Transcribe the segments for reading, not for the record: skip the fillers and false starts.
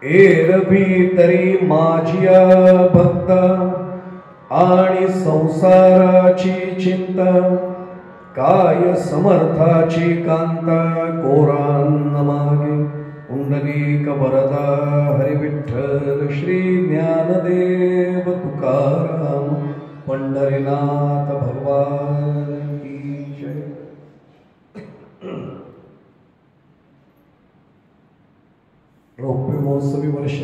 एरवी तरी माझिया भक्त आणि संसाराची चिंता, काय समर्थाची कांता कोरान मागे. पुंडलिक वरदा हरी विठ्ठल श्री ज्ञानदेव तुकाराम पंढरीनाथ भगवान की जय. रौप्य महोत्सवी वर्ष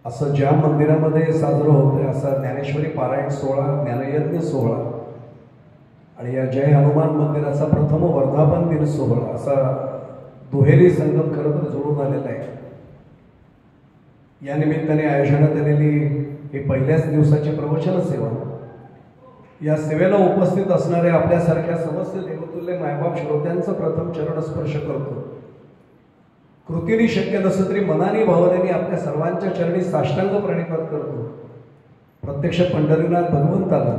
असं ज्या मंदिरामध्ये साजरं होतंय असा ज्ञानेश्वरी पारायण सोहळा, ज्ञानयज्ञ सोहळा आणि या जय हनुमान मंदिराचा प्रथम वर्धापन दिन सोहळा असा दुहेरी संगम खरं तर जुळून आलेला आहे. या निमित्ताने आयोजनात आलेली ही पहिल्याच दिवसाची प्रवचन सेवा, या सेवेला उपस्थित असणाऱ्या आपल्यासारख्या समस्त देवतुल्य मायबाप श्रोत्यांचं प्रथम चरणस्पर्श करतो. कृतीने शक्य नसलं तरी मनाने भावनेने आपल्या सर्वांच्या चरणी साष्टांग प्रणिपात करतो. प्रत्यक्ष पंढरीनाथ भगवंताला,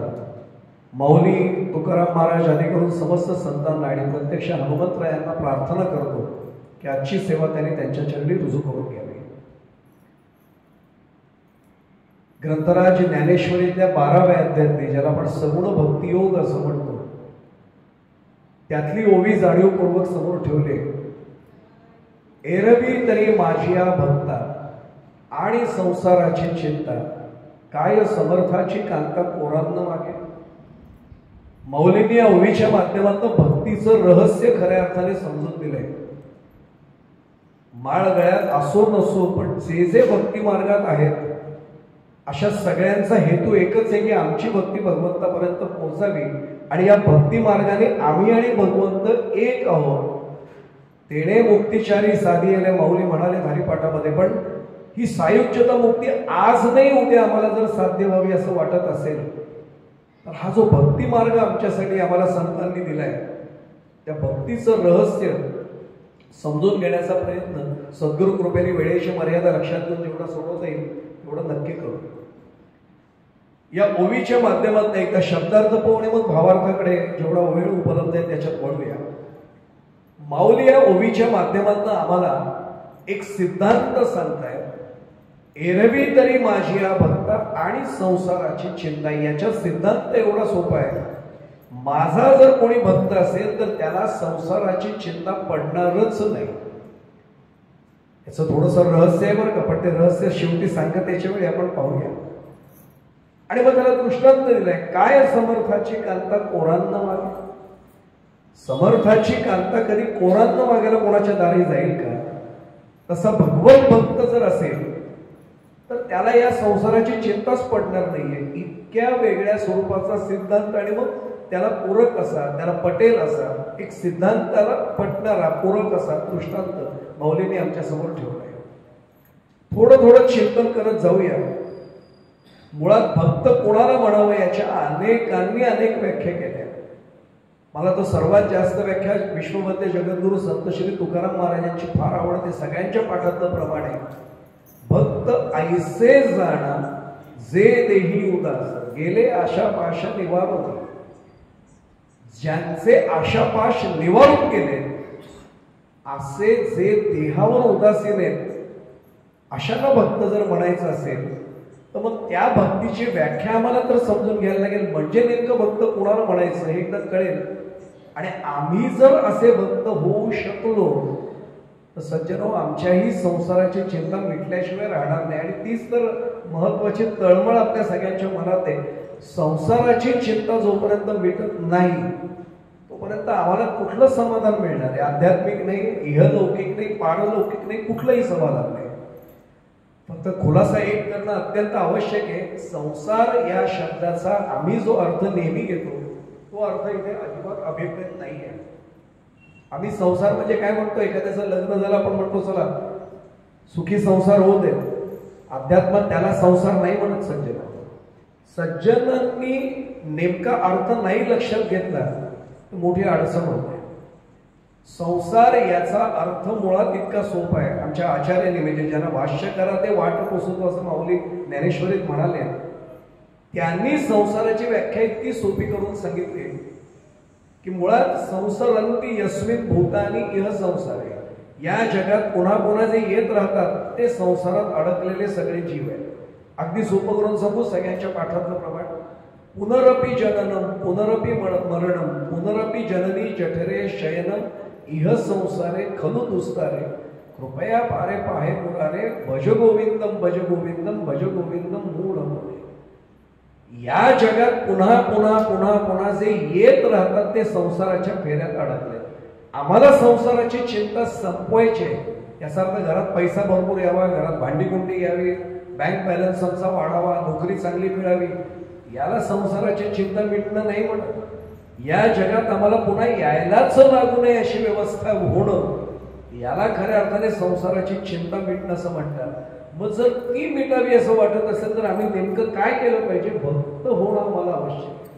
माऊली तुकाराम महाराज आदीकडून समस्त संतांना आणि प्रत्यक्ष हनुमंतरायांना प्रार्थना करतो की आजची सेवा त्यांनी त्यांच्या चरणी रुजू करून घ्यावी. ग्रंथराज ज्ञानेश्वरीतल्या 12व्या अध्यायातली, ज्याला आपण सगुण भक्तियोग असं म्हणतो, त्यातली ओवी जाणीवपूर्वक समोर ठेवले. एरवी तरी माझिया भक्ता आणि संसाराची चिंता, काय समर्थाची कांता कोरांना मागे. माऊलींनी या ओवीच्या माध्यमातून भक्तीचं रहस्य खऱ्या अर्थाने समजून दिलंय. माळ गळ्यात असो नसो, पण जे जे भक्ती मार्गात आहेत अशा सगळ्यांचा हेतू एकच आहे की आमची भक्ती भगवंतापर्यंत पोहोचावी आणि या भक्ती मार्गाने आम्ही आणि भगवंत एक आहोत. तेणे मुक्तिचारी साधी आल्या माऊली म्हणाले हरिपाठामध्ये. पण ही सायुज्यता मुक्ती आज नाही उद्या आम्हाला जर साध्य व्हावी असं वाटत असेल तर हा जो भक्ती मार्ग आमच्यासाठी आम्हाला संतांनी दिलाय, त्या भक्तीचं रहस्य समजून घेण्याचा प्रयत्न सद्गुरु कृपेने वेळेची मर्यादा लक्षात घेऊन जेवढा सोडवता येईल तेवढं नक्की करू. या ओवीच्या माध्यमातून एकदा शब्दार्थ पाहून मग भावार्थाकडे जेवढा वेळ उपलब्ध आहे त्याच्यात वळूया. माऊली या ओवीच्या माध्यमातून आम्हाला एक सिद्धांत सांगताय. एरवी तरी माझिया भक्ता आणि संसाराची चिंता. याचा सिद्धांत एवढा सोपा आहे. माझा जर कोणी भक्त असेल तर त्याला संसाराची चिंता पडणारच नाही. याचं थोडंसं रहस्य आहे बरं का, पण ते रहस्य शेवटी सांगतेच्या वेळी आपण पाहूया. आणि मग त्याला दृष्टांत दिलाय. काय समर्थाची कांता कोरांना मागे. समर्थाची कांता कधी कोरांना मागायला कोणाच्या दारी जाईल का? तसा भगवत भक्त जर असेल तर त्याला या संसाराची चिंताच पडणार नाहीये. इतक्या वेगळ्या स्वरूपाचा सिद्धांत आणि मग त्याला पूरक असा, त्याला पटेल असा एक सिद्धांताला पटणारा पूरक असा दृष्टांत माऊलीने आमच्या समोर ठेवलाय. थोडं थोडं चिंतन करत जाऊया. मुळात भक्त कोणाला म्हणावं याच्या अनेकांनी अनेक व्याख्या केल्या. मला तो सर्वात जास्त व्याख्या विश्ववंद्य जगद्गुरु संत श्री तुकाराम महाराजांची फार आवडते. सगळ्यांच्या पाठातलं प्रमाणे भक्त ऐसे जाणा जे देही उदास, गेले आशापाश निवारून. ज्यांचे आशापाश निवारून गेले असे जे देहावर उदासीन आहेत अशांना भक्त जर म्हणायचं असेल तर मग त्या भक्तीची व्याख्या आम्हाला तर समजून घ्यायला लागेल. म्हणजे नेमकं भक्त कोणाला म्हणायचं हे एकदा कळेल. आणि आम्ही जर असे भक्त होऊ शकलो तर सज्जनो, आमच्याही संसाराची चिंता मिटल्याशिवाय राहणार नाही. आणि तीच तर महत्वाची तळमळ आपल्या सगळ्यांच्या मनात आहे. संसाराची चिंता जोपर्यंत मिटत नाही तोपर्यंत आम्हाला कुठलं समाधान मिळणार आहे? आध्यात्मिक नाही, इहलौकिक नाही, पारलौकिक नाही, कुठलंही समाधान नाही. फक्त खुलासा एक करणं अत्यंत आवश्यक आहे. संसार या शब्दाचा आम्ही जो अर्थ नेहमी घेतो तो अर्थ इथे अजिबात अभिप्रेत नाही आहे. आम्ही संसार म्हणजे काय म्हणतो? एखाद्याचं लग्न झालं आपण म्हणतो चला सुखी संसार होऊ दे. अध्यात्मात त्याला संसार नाही म्हणत सज्जन. सज्जनांनी नेमका अर्थ नाही लक्षात घेतला तर मोठी अडचण होते. संसार याचा अर्थ मुळात इतका सोपा आहे. आमच्या आचार्यांनी म्हणजे ज्यांना भाष्य करा ते वाट पोसतो असं माऊली ज्ञानेश्वरीत म्हणाले, त्यांनी संसाराची व्याख्या इतकी सोपी करून सांगितली की मुळात संसरंती यस्मिन भूतानी इह संसारे, या जगात पुन्हा पुन्हा जे येत राहतात ते संसारात अडकलेले सगळे जीव आहेत. अगदी सोपं करून सांगू सगळ्यांच्या पाठातलं प्रमाण. पुनरपि जननम पुनरपि मरणम पुनरपि जननी जठरे शयनम इह संसारे खलु दुस्तारे कृपया पारे पाहे मुरारे भज गोविंदम भज गोविंदम भज गोविंदम मूढ मोरे. या जगात पुन्हा पुन्हा पुन्हा पुन्हा जे येत राहतात ते संसाराच्या फेऱ्यात अडकले. आम्हाला संसाराची चिंता संपवायची आहे. याचा अर्थ घरात पैसा भरपूर यावा, घरात भांडीकुंडी यावी, बँक बॅलन्स आमचा वाढावा, नोकरी चांगली मिळावी, याला संसाराची चिंता मिटणं नाही म्हणत. या जगात आम्हाला पुन्हा यायलाच लागू नये अशी व्यवस्था होणं, याला खऱ्या अर्थाने संसाराची चिंता मिटणं असं म्हणतात. मग जर ती मिटावी असं वाटत असेल तर आम्ही नेमकं काय केलं पाहिजे? भक्त होणं मला आवश्यक.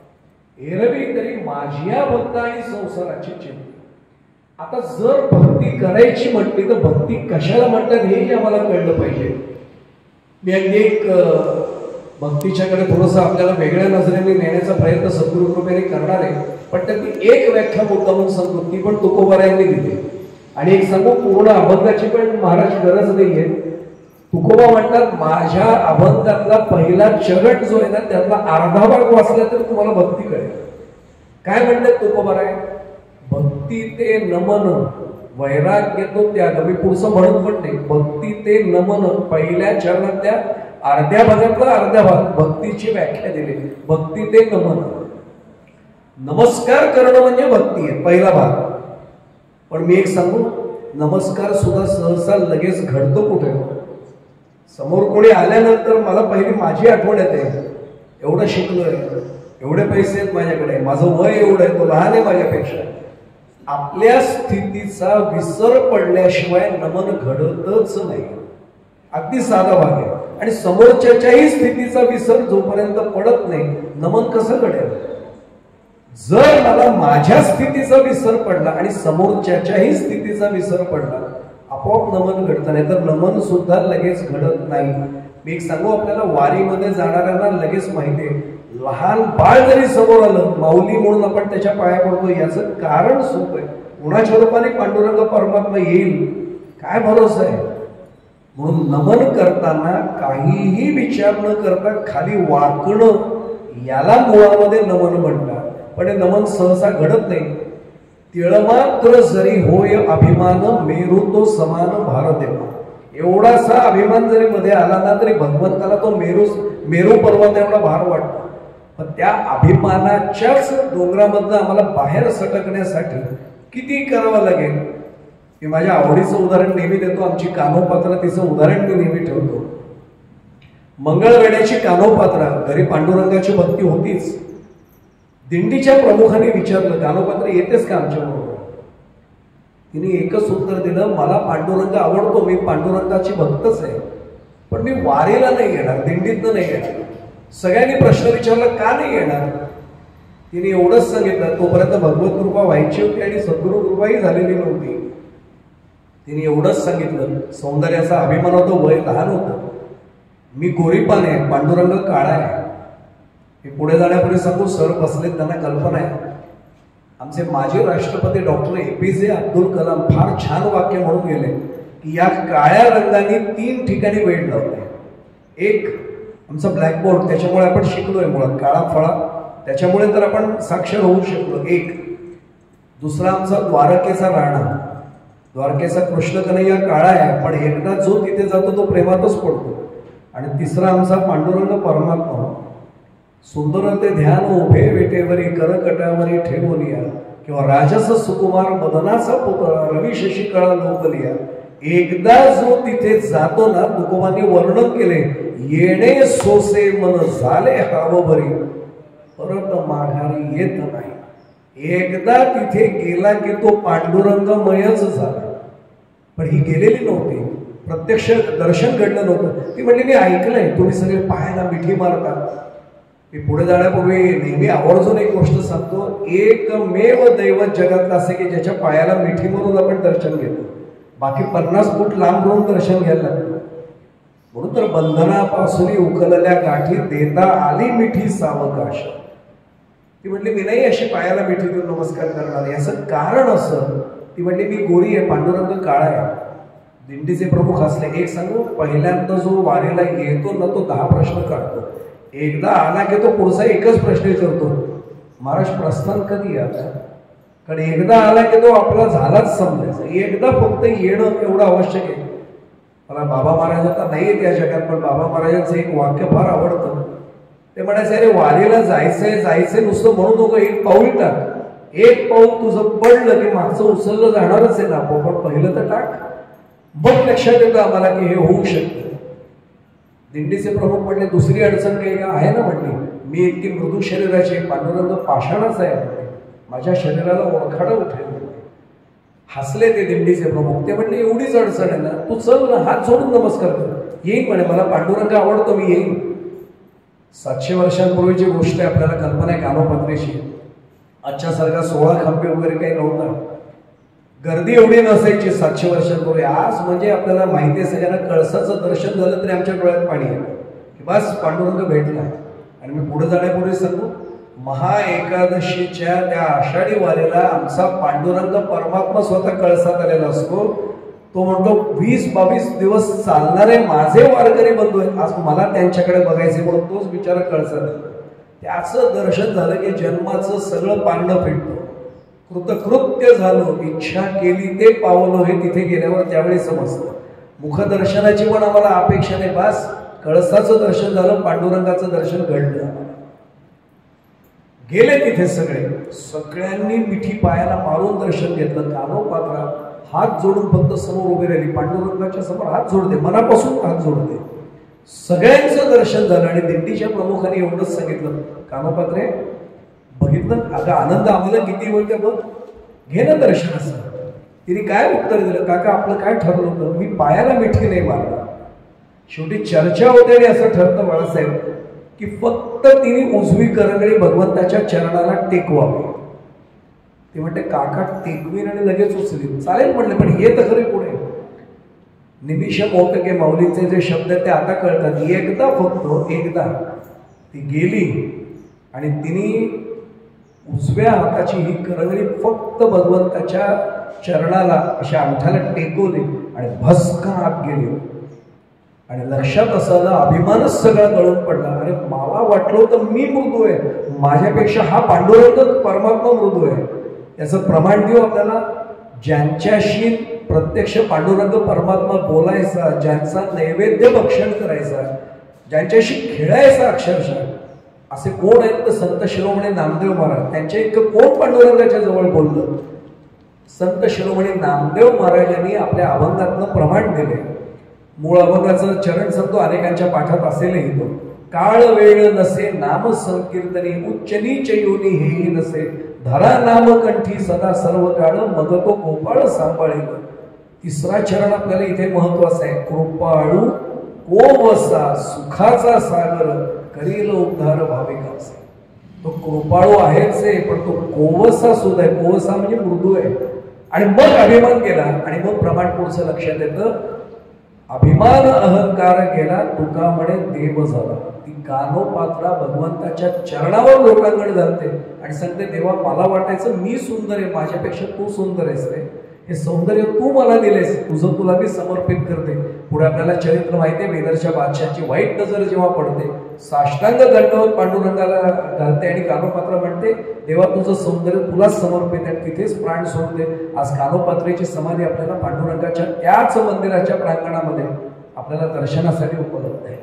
एरवी तरी माझ्या भक्त आणि संसाराची चिंता. आता जर भक्ती करायची म्हटली तर भक्ती कशाला म्हणतात हेही आम्हाला कळलं पाहिजे. मी अगदी एक भक्तीच्याकडे थोडंसं आपल्याला वेगळ्या नजरेने नेण्याचा प्रयत्न सद्गुरु कृपेने करणार आहे. पण त्यातली एक व्याख्या मुद्दामून सांगतो, ती पण तुकोबारायांनी दिली. आणि एक सांगू, पूर्ण अभंगाची पण महाराज गरज नाहीये. तुकोबा म्हणतात माझ्या अभंगातला पहिला चरण जो आहे ना त्यातला अर्धा भाग वाचला तर तुम्हाला भक्ती कळेल. काय म्हणतात तुकोबाराय? भक्ती ते नमन वैराग्य तो त्याग. मी पुढचं म्हणत पण नाही. भक्ती ते नमन पहिल्या चरणातल्या अर्ध्या भागातला अर्ध्या भाग भक्तीची व्याख्या दिली. भक्ती ते नमन, नमस्कार करणं म्हणजे भक्ती आहे पहिला भाग. पण मी एक सांगू, नमस्कार सुद्धा सहसा लगेच घडतो कुठे? समोर कोणी आल्यानंतर मला पहिली माझी आठवण येते. एवढं शिकलोय, एवढे पैसे आहेत माझ्याकडे, माझं वय एवढं आहे, तो लहान आहे माझ्यापेक्षा. आपल्या स्थितीचा विसर पडल्याशिवाय नमन घडतच नाही. अगदी साधा भाग आहे. आणि समोरच्याही स्थितीचा विसर जोपर्यंत पडत नाही नमन कसं घडेल? जर मला माझ्या स्थितीचा विसर पडला आणि समोरच्याही स्थितीचा विसर पडला आपोआप नमन घडतं, नाही तर नमन सुद्धा लगेच घडत नाही. मी एक सांगू आपल्याला, वारीमध्ये जाणाऱ्यांना लगेच माहिती आहे, लहान बाळ जरी समोर आलं माऊली म्हणून आपण त्याच्या पाया पडतो. याचं कारण सोपं आहे. कुणाच्या रूपाने पांडुरंग परमात्मा येईल काय भरोसा आहे? म्हणून नमन करताना काहीही विचार न करता खाली वाकणं याला मुळामध्ये नमन म्हणतात. पण हे नमन सहसा घडत नाही. तिळमात्र जरी होय अभिमान मेरू तो समान भारदेवा. एवढासा अभिमान जरी मध्ये आला ना तरी भगवंताला तो मेरू पर्वत एवढा भार वाटतो. पण त्या अभिमानाच्याच डोंगरामधनं आम्हाला बाहेर सटकण्यासाठी किती करावं लागेल? मी माझ्या आवडीचं उदाहरण नेहमी देतो. आमची कानोपात्रा तिचं उदाहरण मी नेहमी ठेवतो. मंगळवेढ्याची कानोपात्रा, घरी पांडुरंगाची भक्ती होतीच. दिंडीच्या प्रमुखाने विचारलं, कानोपात्र येतेच का आमच्या बरोबर? तिने एकच उत्तर दिलं, मला पांडुरंग आवडतो, मी पांडुरंगाची भक्तच आहे, पण मी वारीला नाही येणार, दिंडीतनं नाही येणार. सगळ्यांनी प्रश्न विचारला, का नाही येणार? तिने एवढंच सांगितलं, तोपर्यंत भगवत कृपा व्हायची होती आणि सद्गुरु कृपाही झालेली नव्हती. तिने एवढंच सांगितलं, सौंदर्याचा अभिमान होता, वय लहान होतं, मी गोरीपान आहे, पांडुरंग काळा आहे. मी पुढे जाण्यापूर्वी सांगू, सर बसले, त्यांना कल्पना आहे. आमचे माजी राष्ट्रपती डॉक्टर APJ अब्दुल कलाम फार छान वाक्य म्हणून गेले की या काळ्या रंगाने 3 ठिकाणी वेळ लावते. एक आमचा ब्लॅकबोर्ड, त्याच्यामुळे आपण शिकलोय, मुळात काळा फळा, त्याच्यामुळे तर आपण साक्षर होऊ शकलो. एक दुसरा आमचा द्वारकेचा राणा, द्वारकेचा कृष्ण कन्हैया काळा आहे, पण एकदा जो तिथे जातो तो प्रेमातच पडतो. आणि तिसरा आमचा पांडुरंग परमात्मा, सुंदर ते ध्यान उभे वेटेवरी करकटावरी ठेवलिया, किंवा राजस सुकुमार मदनाचा पुतळा रवी शशिकळा लोकलिया. एकदा जो तिथे जातो ना, तुकोबांनी वर्णन केले, येणे सोसे मन झाले हावभरी, परत माघारी येत नाही. एकदा तिथे गेला की तो पांडुरंगमयच झाला. पण ही गेलेली नव्हती, प्रत्यक्ष दर्शन घडलं नव्हतं. ती म्हणली, मी ऐकलंय तुम्ही सगळे पायाला मिठी मारता. मी पुढे जाण्यापूर्वी नेहमी आवर्जून एक गोष्ट सांगतो, एकमेव दैवत जगातलं असे की ज्याच्या पायाला मिठी मारून आपण दर्शन घेतो, बाकी 50 फूट लांब राहून दर्शन घ्यायला लागतो. म्हणून तर बंधनापासून उकलल्या गाठी देता आली मिठी सावकाश. ती म्हटली, मी नाही अशी पायाला मिठी देऊन नमस्कार करणार. याचं कारण असं ती म्हणली मी गोरी आहे, पांडुरंग काळा आहे. दिंडीचे प्रमुख असले, एक सांगू, पहिल्यांदा जो वारीला येतो ना तो 10 प्रश्न काढतो. एकदा आला की तो पुढचा एकच प्रश्न विचारतो, महाराज प्रस्थान कधी आता? कारण एकदा आला की तो आपला झालाच समजायचा. एकदा फक्त येणं एवढं आवश्यक आहे. मला बाबा महाराज आता नाही येत या जगात, पण बाबा महाराजांचं एक वाक्य फार आवडतं. ते म्हणायचं, अरे वारीला जायचंय नुसतं म्हणू नको, एक पाऊल टाक. एक पाऊल तुझं पडलं की मागचं उचललं जाणारच आहे ना, पण पहिलं तर टाक. मग लक्षात येतं आम्हाला की हे होऊ शकतं. दिंडीचे प्रमुख म्हणले, दुसरी अडचण काही आहे ना? म्हटली, मी इतकी मृदू शरीराची, पांडुरंग पाषाणच आहे, माझ्या शरीराला ओळखाडं उठेल. हसले ते दिंडीचे प्रमुख. ते म्हणले, एवढीच अडचण आहे ना, तू चल ना, हात जोडून नमस्कार कर. येईन म्हणे, मला पांडुरंग आवडतो, मी येईन. 700 वर्षांपूर्वीची गोष्ट आहे, आपल्याला कल्पना आहे कानोपात्रीची. आजच्या सारखा 16 खांबे वगैरे काही नव्हता, गर्दी एवढी नसायची 700 वर्षांपूर्वी. आज म्हणजे आपल्याला माहिती आहे सगळ्यांना, कळसाचं दर्शन झालं तरी आमच्या डोळ्यात पाणी येतं की बस पांडुरंग भेटला. आणि मी पुढे जाण्यापूर्वी सांगू, महाएकादशीच्या त्या आषाढी वारीला आमचा पांडुरंग परमात्मा स्वतः कळसात आलेला असतो. तो म्हणतो, 20-22 दिवस चालणारे माझे वारकरी बंधू आहेत, आज मला त्यांच्याकडे बघायचे म्हणून तोच बिचारा कळसात. त्याचं दर्शन झालं की जन्माचं सगळं पांडव फिटतो. कृतकृत्य झालो, इच्छा केली ते पावलो, हे तिथे गेल्यावर त्यावेळी समजतं. मुखदर्शनाची पण आम्हाला अपेक्षा नाही, बस कळसाचं दर्शन झालं, पांडुरंगाचं दर्शन घडलं. गेले तिथे सगळ्यांनी मिठी पायाला मारून दर्शन घेतलं. कानोपात्रा हात जोडून फक्त समोर उभी राहिली, पांडुरंगाच्या समोर हात जोडते, मनापासून हात जोडते. सगळ्यांचं दर्शन झालं. आणि दिंडीच्या प्रमुखाने एवढंच सांगितलं, कानोपात्रे बघितलं, आता आनंद आम्हाला किती होईल बघ, घे ना दर्शनाचं. तिने काय उत्तर दिलं, काका आपलं काय ठरलं होतं, मी पायाला मिठी नाही मारला. शेवटी चर्चा होते आणि असं ठरतं बाळासाहेब की फक्त तिने उजवी करंगळी भगवंताच्या चरणाला टेकवावी. ते म्हणते, काका टेकवीन आणि लगेच उचलीन. चालेल म्हटलं, पण ये तर खरी पुढे. निमिष मोहके माऊलीचे जे शब्द ते आता कळतात. एकदा ती गेली आणि तिने उजव्या हाताची ही करंगळी फक्त भगवंताच्या चरणाला अशा अंगठ्याला टेकवली आणि भस्कन आत गेली. आणि लक्षात असलेला अभिमानच सगळा गळून पडला. अरे मला वाटलं होतं मी मृदू आहे, माझ्यापेक्षा हा पांडुरंग परमात्मा मृदू आहे. याचं प्रमाण देऊ आपल्याला. ज्यांच्याशी प्रत्यक्ष पांडुरंग परमात्मा बोलायचा, ज्यांचा नैवेद्य भक्षण करायचा, ज्यांच्याशी खेळायचा अक्षरशः, असे कोण आहेत तर संत शिरोमणी नामदेव महाराज. त्यांच्या इतकं कोण पांडुरंगाच्या जवळ बोललं? संत शिरोमणी नामदेव महाराजांनी आपल्या अभंगातनं प्रमाण दिले. मूळ अभंगाचं चरण सांगतो, अनेकांच्या पाठात असेलही तो. काळ वेळ नसे नाम संकीर्तनी, उच्च नीच योनी हेही नसे, धरा नाम कंठी सदा सर्व काळ, मग तो गोपाळ सांभाळेल. तिसरा चरण आपल्याला इथे महत्वाचा आहे. कृपाळू कोवसा सुखाचा सागर, करील उद्धार भाविकाचे. तो कृपाळू आहेच आहे, पण तो कोवसा सुद्धा आहे. कोवसा म्हणजे मृदू आहे. आणि मग अभिमान केला आणि मग प्रमाण पुढचं लक्षात येतं. अभिमान अहंकार गेला, तुका म्हणे देव झाला. ती कानोपात्रा भगवंताच्या चरणावर लोकांकडे जाते आणि सांगते, देवा मला वाटायचं मी सुंदर आहे, माझ्यापेक्षा तू सुंदर आहेस रे. हे सौंदर्य तू मला दिलेस, तुझं तुला मी समर्पित करते. पुढे आपल्याला चरित्र माहिती आहे, बेदरच्या बादशाची वाईट नजर जेव्हा पडते, साष्टांग दंडवत पांडुरंगाला घालते आणि कानोपात्रा म्हणते, देवा तुझं सौंदर्य तुलाच समर्पित आहे. तिथेच प्राण सोडते. आज कानोपात्रेची समाधी आपल्याला पांडुरंगाच्या त्याच मंदिराच्या प्रांगणामध्ये आपल्याला दर्शनासाठी उपलब्ध आहे.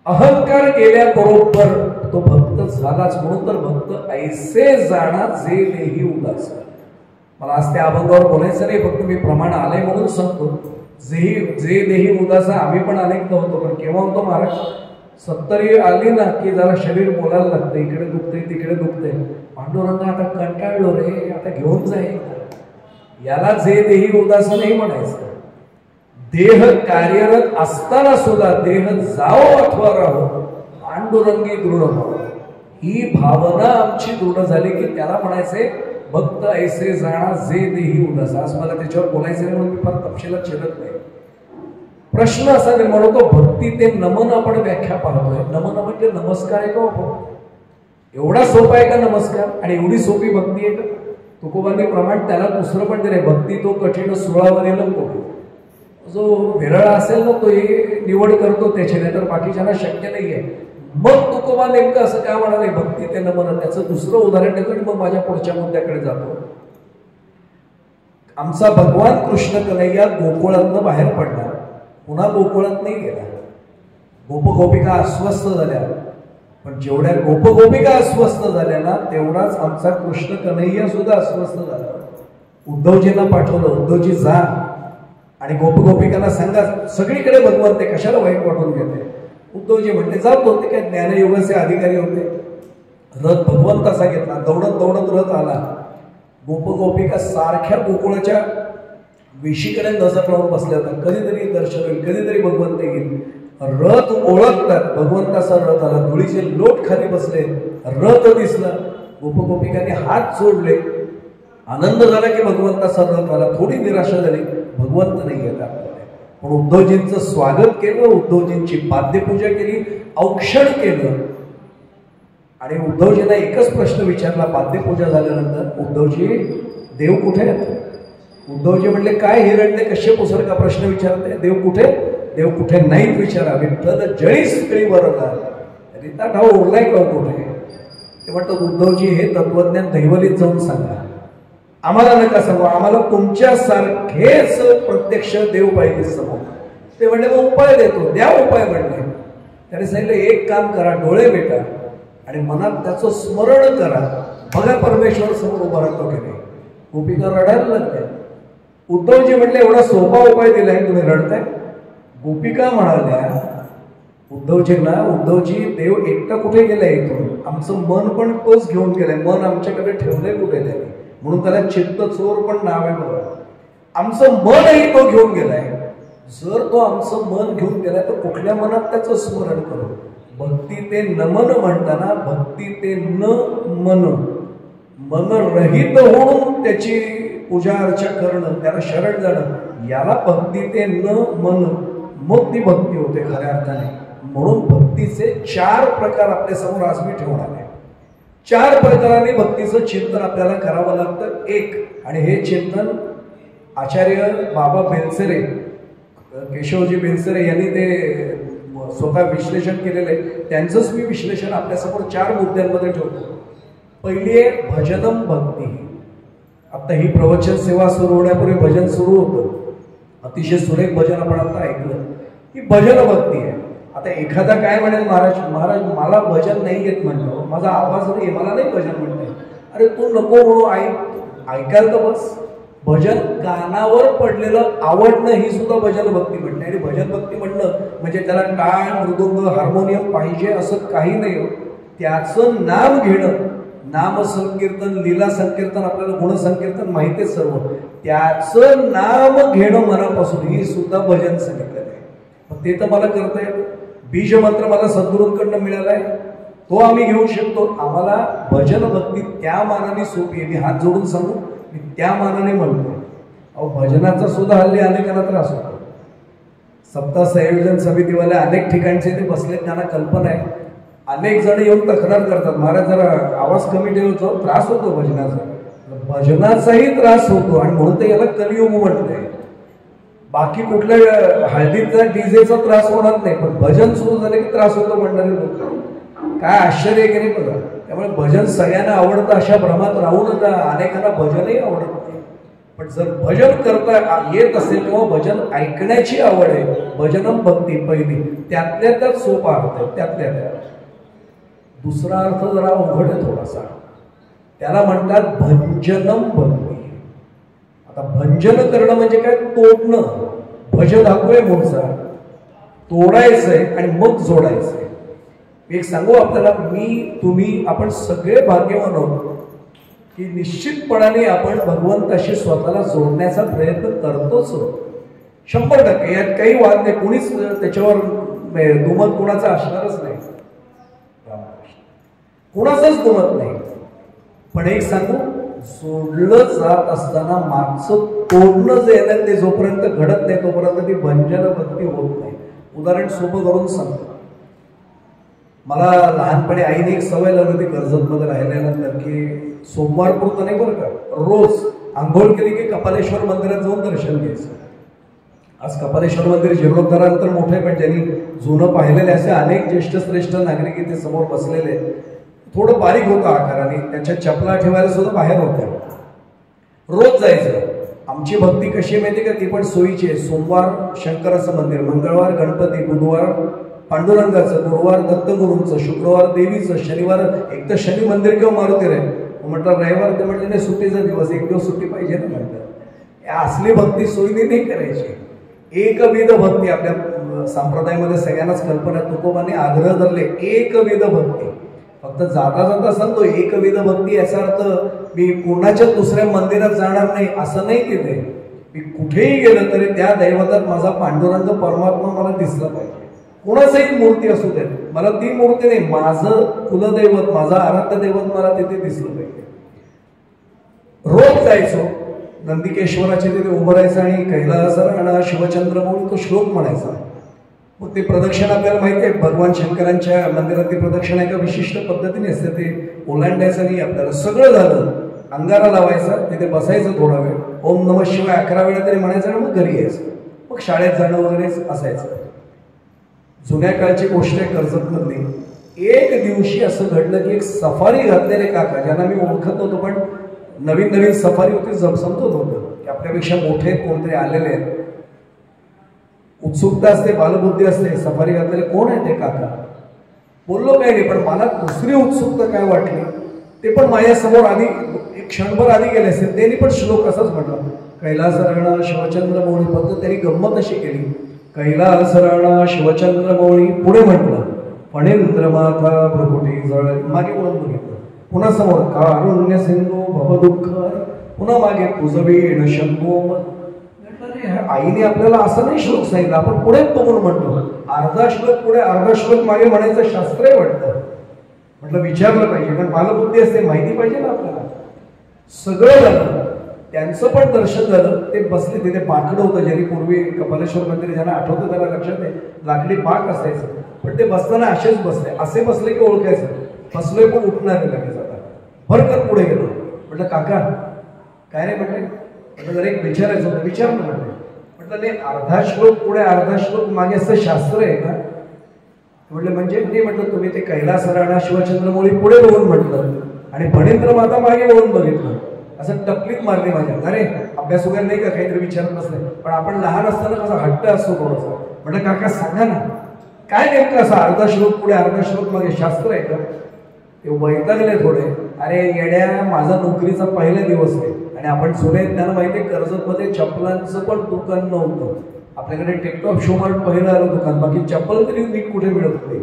अहंकार गेल्याबरोबर तो भक्त झालाच. म्हणून तर भक्त ऐसे जाणा जे देही उदास. मला आज त्या अभंगावर बोलायचं नाही, फक्त मी प्रमाण आलंय म्हणून सांगतो. जे देही उदास आम्ही पण अनेक होतो, पण केव्हा होतो महाराज? 70 आली ना की जरा शरीर बोलायला लागतं, इकडे दुखतंय तिकडे दुखतंय. पांडुरंग आता कंटाळलो रे, आता घेऊन जाईल. याला जे देही उदास नाही म्हणायचं. देह कार्यरत असताना सुद्धा देह जाओ अथवा राहो, पांडुरंगी दृढ भाव. ही भावना आमची दृढ झाली की त्याला म्हणायचे भक्त ऐसे जाणा जे देही उदास. आज मला त्याच्यावर बोलायचं नाही म्हणून मी फार तपशिलात शिरत नाही. प्रश्न असा निर्माण होतो, भक्ती ते नमन आपण व्याख्या पाहतोय. नमन म्हणजे नमस्कार आहे का? एवढा सोपा आहे का नमस्कार? आणि एवढी सोपी भक्ती आहे का? तुकोबांनी प्रमाण त्याला दुसरं पण दिलंय, भक्ती तो कठीण सुळावरील कोटी. जो विरळा असेल ना तो निवड करतो त्याची, नाही तर बाकीच्यांना शक्य नाहीये. मग तुकोबा नेमकं असं काय म्हणाले, भक्ती ते नमन. त्याचं दुसरं उदाहरण देतो आणि मग माझ्या पुढच्या मुद्द्याकडे जातो. आमचा भगवान कृष्ण कन्हैया गोकुळातनं बाहेर पडला, पुन्हा गोकुळात नाही गेला. गोपगोपिका अस्वस्थ झाल्या, पण जेवढ्या गोपगोपिका अस्वस्थ झाल्या ना तेवढाच आमचा कृष्ण कन्हैया सुद्धा अस्वस्थ झाला. उद्धवजींना पाठवलं, उद्धवजी जा आणि गोपगोपिकांना सांगा सगळीकडे भगवंत ते कशाला वाईट वाटून घेते. उद्धवजी म्हणले जातो. ते काय ज्ञानयोगाचे अधिकारी होते. रथ भगवंताचा घेतला, दौडत दौडत रथ आला. गोपगोपिका सारख्या गोकुळाच्या वेशीकडे नजर लावून बसल्या होत्या, कधीतरी दर्शन होईल, कधीतरी भगवंत येईल. रथ ओळखतात, भगवंताचा रथ आला, धुळीचे लोट खाली बसले, रथ दिसला. गोपगोपिकांनी हात जोडले, आनंद झाला की भगवंताचा रथ आला. थोडी निराशा झाली, भगवंत नाही येत आपल्याला. पण उद्धवजींचं स्वागत केलं, उद्धवजींची पाद्यपूजा केली, औक्षण केलं. आणि उद्धवजींना एकच प्रश्न विचारला पाद्यपूजा झाल्यानंतर, उद्धवजी देव कुठे आहेत? उद्धवजी म्हणले काय हिरण्य कश्यपासारखा प्रश्न विचारते, देव कुठे? देव कुठे नाहीत विचारा, विठ्ठल जळीस कळी वरला रीता ठाव उरलाय का कुठे? ते म्हणतात उद्धवजी हे तत्वज्ञान दैवलीत जाऊन सांगा, आम्हाला नका सांगू, आम्हाला तुमच्यासारखेच प्रत्यक्ष देव पाहिजे समोर. ते म्हणले मग उपाय देतो, द्या उपाय म्हणले. त्याने सांगितलं एक काम करा, डोळे भेटा आणि मनात त्याचं स्मरण करा, बघा परमेश्वर समोर उभा राहतो की नाही. गोपिका रडायला लागल्या. उद्धवजी म्हटले एवढा सोपा उपाय दिलाय, तुम्ही रडताय? गोपिका म्हणाल्या उद्धवजींना, उद्धवजी देव एकटा कुठे गेलाय इथून, आमचं मन पण तोच घेऊन गेलाय, मन आमच्याकडे ठेवलंय कुठे त्याने, म्हणून त्याला चित्त चोर पण नाव आहे बघा. आमचं मनही तो घेऊन गेलाय. जर तो आमचं मन घेऊन गेलाय तर कुठल्या मनात त्याचं स्मरण करू? भक्ती ते नमन म्हणताना भक्ती ते न मन, मन रहित होऊन त्याची पूजा अर्चा करणं, त्याला शरण जाणं, याला भक्ती ते न मन, मग ती भक्ती होते खऱ्या अर्थाने. म्हणून भक्तीचे 4 प्रकार आपल्या समोर आज मी ठेवणार आहे. 4 प्रकाराने भक्तीचं चिंतन आपल्याला करावं लागतं. एक, आणि हे चिंतन आचार्य बाबा बेलसेरे, केशवजी बेलसेरे यांनी ते स्वतः विश्लेषण केलेलं आहे. त्यांचंच मी विश्लेषण आपल्यासमोर 4 मुद्द्यांमध्ये ठेवतो. पहिली आहे भजनम भक्ती. आता ही प्रवचन सेवा सुरू होण्यापूर्वी भजन सुरू होतं, अतिशय सुरेख भजन आपण आता ऐकलं की भजन भक्ती आहे. आता एखादा काय म्हणेल, महाराज मला भजन नाही येत म्हणतो, माझा आवाज नाही, मला नाही भजन म्हणते. अरे तू नको म्हणू, ऐकायला तर बस. भजन कानावर पडलेलं आवडणं ही सुद्धा भजन भक्ती म्हणते. आणि भजन भक्ती म्हणणं म्हणजे त्याला टाळ मृदुंग हार्मोनियम पाहिजे असं काही नाही. त्याचं नाम घेणं, नाम संकीर्तन, लीला संकीर्तन, आपल्याला गुणसंकीर्तन माहिती आहे सर्व, त्याचं नाम घेणं मनापासून ही सुद्धा भजन सांगितलेलं आहे. मग ते तर मला करता येतं. बीज मंत्र मला सद्गुरूंकडनं मिळालाय, तो आम्ही घेऊ शकतो. आम्हाला भजन भक्ती त्या मानाने सोपी आहे. मी हात जोडून सांगू, मी त्या मानाने म्हणतो. अहो भजनाचा सुद्धा हल्ली अनेकांना त्रास होतो. सप्ताह संयोजन समितीवाले अनेक ठिकाणचे ते बसलेत, त्यांना कल्पना आहे. अनेक जण येऊन तक्रार करतात, महाराज जरा आवाज कमी ठेवतो, त्रास होतो भजनाचा. भजनाचाही त्रास होतो आणि म्हणून ते याला कलियुग म्हटलंय. बाकी कुठल्या हळदीचा डीजेचा त्रास होणार नाही, पण भजन सुरू झाले की त्रास होतो म्हणणारे लोक. काय आश्चर्य आहे की नाही बघा. त्यामुळे भजन सगळ्यांना आवडतं अशा भ्रमात राहू नका. अनेकांना भजनही आवडत नाही, पण जर भजन करता येत असेल किंवा भजन ऐकण्याची आवड आहे, भजनम भक्ती पहिली, त्यातल्या त्यात सोपा अर्थ आहे. त्यातल्या त्यात दुसरा अर्थ जरा अवघड आहे थोडासा, त्याला म्हणतात भंजनम भक्ती. आता भंजन करणं म्हणजे काय? तोडणं. भज धातू मूळचा, तोडायचंय आणि मग जोडायचंय. एक सांगू आपल्याला, मी तुम्ही आपण सगळे भाग्यवान आहोत की निश्चितपणाने आपण भगवंताशी स्वतःला जोडण्याचा प्रयत्न करतोच. 100%, यात काही वाद नाही. कुणीच त्याच्यावर दुमत कुणाचा असणारच नाही, कुणाचाच दुमत नाही. पण एक सांगू, सोडलं जात असताना मागचं तोडणं जे आहे ते जोपर्यंत घडत नाही तोपर्यंत ती भंजन भक्ती होत नाही. उदाहरण सोपं करून सांगतो. मला लहानपणी आईने एक सवय लागली होती कर्जतमध्ये राहिल्यानंतर, की सोमवार पुरतं नाही बरं का, रोज आंघोळ केली की कपालेश्वर मंदिरात जाऊन दर्शन घ्यायचं. आज कपालेश्वर मंदिर जीर्णोद्धारानंतर मोठे, पण ज्यांनी जुनं पाहिलेले असे अनेक ज्येष्ठ श्रेष्ठ नागरिक इथे समोर बसलेले. थोडं बारीक होतं आकाराने, त्याच्या चपला ठेवायला सुद्धा बाहेर होत्या. रोज जायचं. आमची भक्ती कशी माहिती का, ती पण सोयीची आहे. सोमवार शंकराचं मंदिर, मंगळवार गणपती, बुधवार पांडुरंगाचं, गुरुवार दत्तगुरूंचं, शुक्रवार देवीचं, शनिवार एक तर शनी मंदिर किंवा मारुती रे. म्हटलं रविवार, ते म्हटलं नाही सुट्टीचा दिवस, एक दिवस सुट्टी पाहिजे ना. म्हटलं असली भक्ती सोयीने नाही करायची. एकविध भक्ती आपल्या संप्रदायामध्ये सगळ्यांनाच कल्पना, तुकोबाने आग्रह धरले एकविध भक्ती. फक्त जाता जाता सांगतो एकविध भक्ती, याचा अर्थ मी कोणाच्या दुसऱ्या मंदिरात जाणार नाही असं नाही. तिथे मी कुठेही गेलं तरी त्या दैवतात माझा पांडुरंग परमात्मा मला दिसला पाहिजे. कोणाचंही मूर्ती असू दे, मला ती मूर्ती नाही, माझं कुलदैवत, माझा आराध्य दैवत मला तिथे दिसलं पाहिजे. रोज जायचो, नंदिकेश्वराच्या तिथे उभं राहायचं आणि कैलासराणा शिवचंद्रमौळी तो श्लोक म्हणायचा. मग ते प्रदक्षिणा आपल्याला माहिती आहे, भगवान शंकरांच्या मंदिरात ती प्रदक्षिणा एका विशिष्ट पद्धतीने असते. ते ओलांडायचं नाही आपल्याला. सगळं झालं, अंगारा लावायचा, तिथे बसायचं थोडा वेळ, ओम नमः शिवाय 11 वेळा तरी म्हणायचं आणि मग घरी यायचं. मग शाळेत जाणं वगैरे असायचं. जुन्या काळची गोष्ट आहे कर्जतमधली. एक दिवशी असं घडलं की एक सफारी घातलेले काका, ज्यांना मी ओळखत नव्हतो, पण नवीन नवीन सफारी होती, समजत होतं की आपल्यापेक्षा मोठे कोणतरी आलेले आहेत. उत्सुकता असते, बालबुद्धी असते. सफारी घातलेले कोण आहे ते काका, बोललो काही नाही, पण मला दुसरी उत्सुकता काय वाटली, ते पण माझ्यासमोर आधी एक क्षणभर आधी गेले असेल. त्यांनी पण श्लोक असाच म्हटला, कैलासराणा शिवचंद्रमौळी. फक्त त्यांनी गंमत अशी केली, कैलासराणा शिवचंद्रमौळी पुढे म्हटलं फणेंद्र माथा भ्रुकुटी जळ, मागे बोलून बघितलं. पुन्हा समोर कारुण्य सिंधू भवदुःख, पुन्हा मागे तुझवीण शंभो. आईने आपल्याला असं नाही श्लोक सांगितलं, आपण पुढे बघून म्हणतो. अर्धा श्लोक पुढे अर्धा श्लोक मागे म्हणायचं शास्त्र आहे वाटतं. म्हटलं विचारलं पाहिजे, कारण बालबुद्धी असते, माहिती पाहिजे ना आपल्याला. सगळं झालं, त्यांचं पण दर्शन झालं. ते बसले तिथे, बाकडं होतं, ज्यांनी पूर्वी कपालेश्वर मंदिर ज्यांना आठवतं त्याला लक्षात आहे, लाकडी बाक असायचं. पण ते बसताना असेच बसले, असे बसले की ओळखायचं, बसलोय पण उठणार लगेच. आता भरकन पुढे गेलो. म्हटलं काका काय रे, म्हटलं जर एक विचारायचं होतं. विचारलं म्हटलं नाही, अर्धा श्लोक पुढे अर्धा श्लोक मागे असं शास्त्र आहे का? म्हटलं म्हणजे नाही. म्हटलं तुम्ही ते कैलासराणा शिवचंद्रमौळी पुढे बघून म्हटलं आणि फणेंद्र माता मागे बघून बघितलं. असं टपलीत मारली माझ्या. अरे अभ्यास वगैरे नाही का, काहीतरी विचारत नसले. पण आपण लहान असताना कसा हट्ट असतो थोडासा. म्हटलं काका सांगा ना काय नेमकं असं अर्धा श्लोक पुढे अर्धा श्लोक मागे शास्त्र आहे का? ते वैतागले थोडे. अरे येड्या, माझा नोकरीचा पहिला दिवस आहे आणि आपण जुने त्यांना माहिती आहे, कर्जतमध्ये चप्पलांचं पण दुकान नव्हतं. आपल्याकडे टेकटॉप शो मार्ट पहिलं आलं दुकान, बाकी चप्पल तरी नीट कुठे मिळत नाही.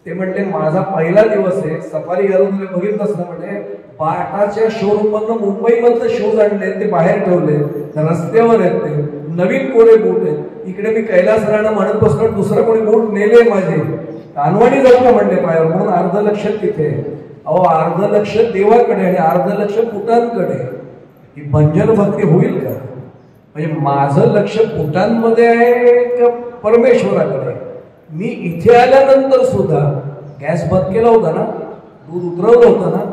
ते म्हटले माझा पहिला दिवस आहे, सफारी घालून तुम्ही बघितलंच ना. म्हटले बाटाच्या शोरूम मधनं मुंबईमधलं शूज आणले, ते बाहेर ठेवले, रस्त्यावर आहेत, ते नवीन कोरे बूट आहेत. इकडे मी कैलासराणा म्हणत बसलो, दुसरं कोणी बूट नेले माझे, कानवाडी जाऊ का म्हणले पायावर. म्हणून अर्ध लक्ष तिथे. अहो अर्ध लक्ष देवाकडे आणि अर्ध लक्ष पुटांकडे. ही भंजन भक्ती होईल का? म्हणजे माझं लक्ष पुटांमध्ये आहे का परमेश्वराकडे? मी इथे आल्यानंतर सुद्धा गॅस बंद केला होता ना, दूध उतरवलं होतं ना,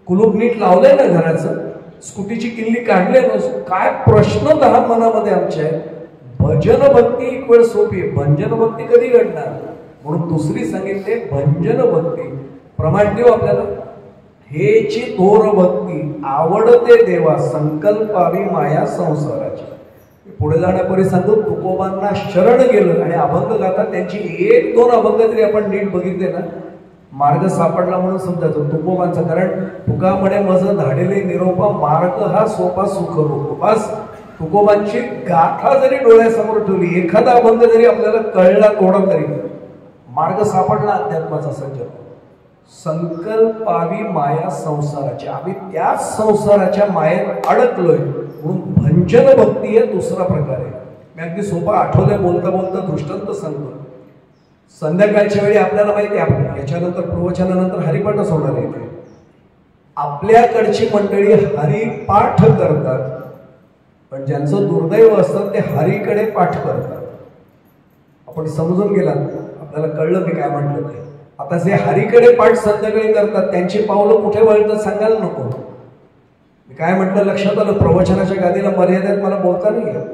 कुलूप नीट लावलंय ना घराचं, स्कूटीची किल्ली काढले ना, काय प्रश्न दहा मनामध्ये आमच्या आहे. भजन भक्ती एक वेळ सोपी आहे, भंजन भक्ती कधी घडणार? म्हणून दुसरी सांगितले भंजन भक्ती. प्रमाण देऊ आपल्याला, हेची थोर भक्ती आवडते देवा, संकल्पावी माया संसाराची. पुढे जाण्यापूर्वी सांगतो, तुकोबांना शरण गेलं आणि अभंग गातात. त्यांची एक दोन अभंग तरी आपण नीट बघितले ना, मार्ग सापडला म्हणून समजायचं तुकोबांचा. कारण तुका म्हणे मज धाडले निरोपा, मार्ग हा सोपा सुखरूप. बस तुकोबांची गाथा जरी डोळ्यासमोर ठेवली, एखादा अभंग जरी आपल्याला कळला थोडा तरी, मार्ग सापडला अध्यात्माचा संजय. संकल्पावी माया संसाराची, आम्ही त्याच संसाराच्या मायेत अडकलोय. म्हणून भंजन भक्ती आहे दुसरा प्रकार आहे. मी अगदी सोपा आठवलंय बोलता बोलता दृष्टांत सांगतो. संध्याकाळच्या वेळी आपल्याला माहिती आहे, आपण याच्यानंतर प्रवचनानंतर हरिपाठच होणार आहे. इथे आपल्याकडची मंडळी हरिपाठ करतात, पण ज्यांचं दुर्दैव असतं ते हरीकडे पाठ करतात. आपण समजून गेलात, आपल्याला कळलं मी काय म्हटलं ते. आता जे हरीकडे पाठ संध्याकाळी करतात त्यांची पावलं कुठे वळतात सांगायला नको. मी काय म्हटलं लक्षात आलं, प्रवचनाच्या गादीला मर्यादेत मला बोलता नाही येत.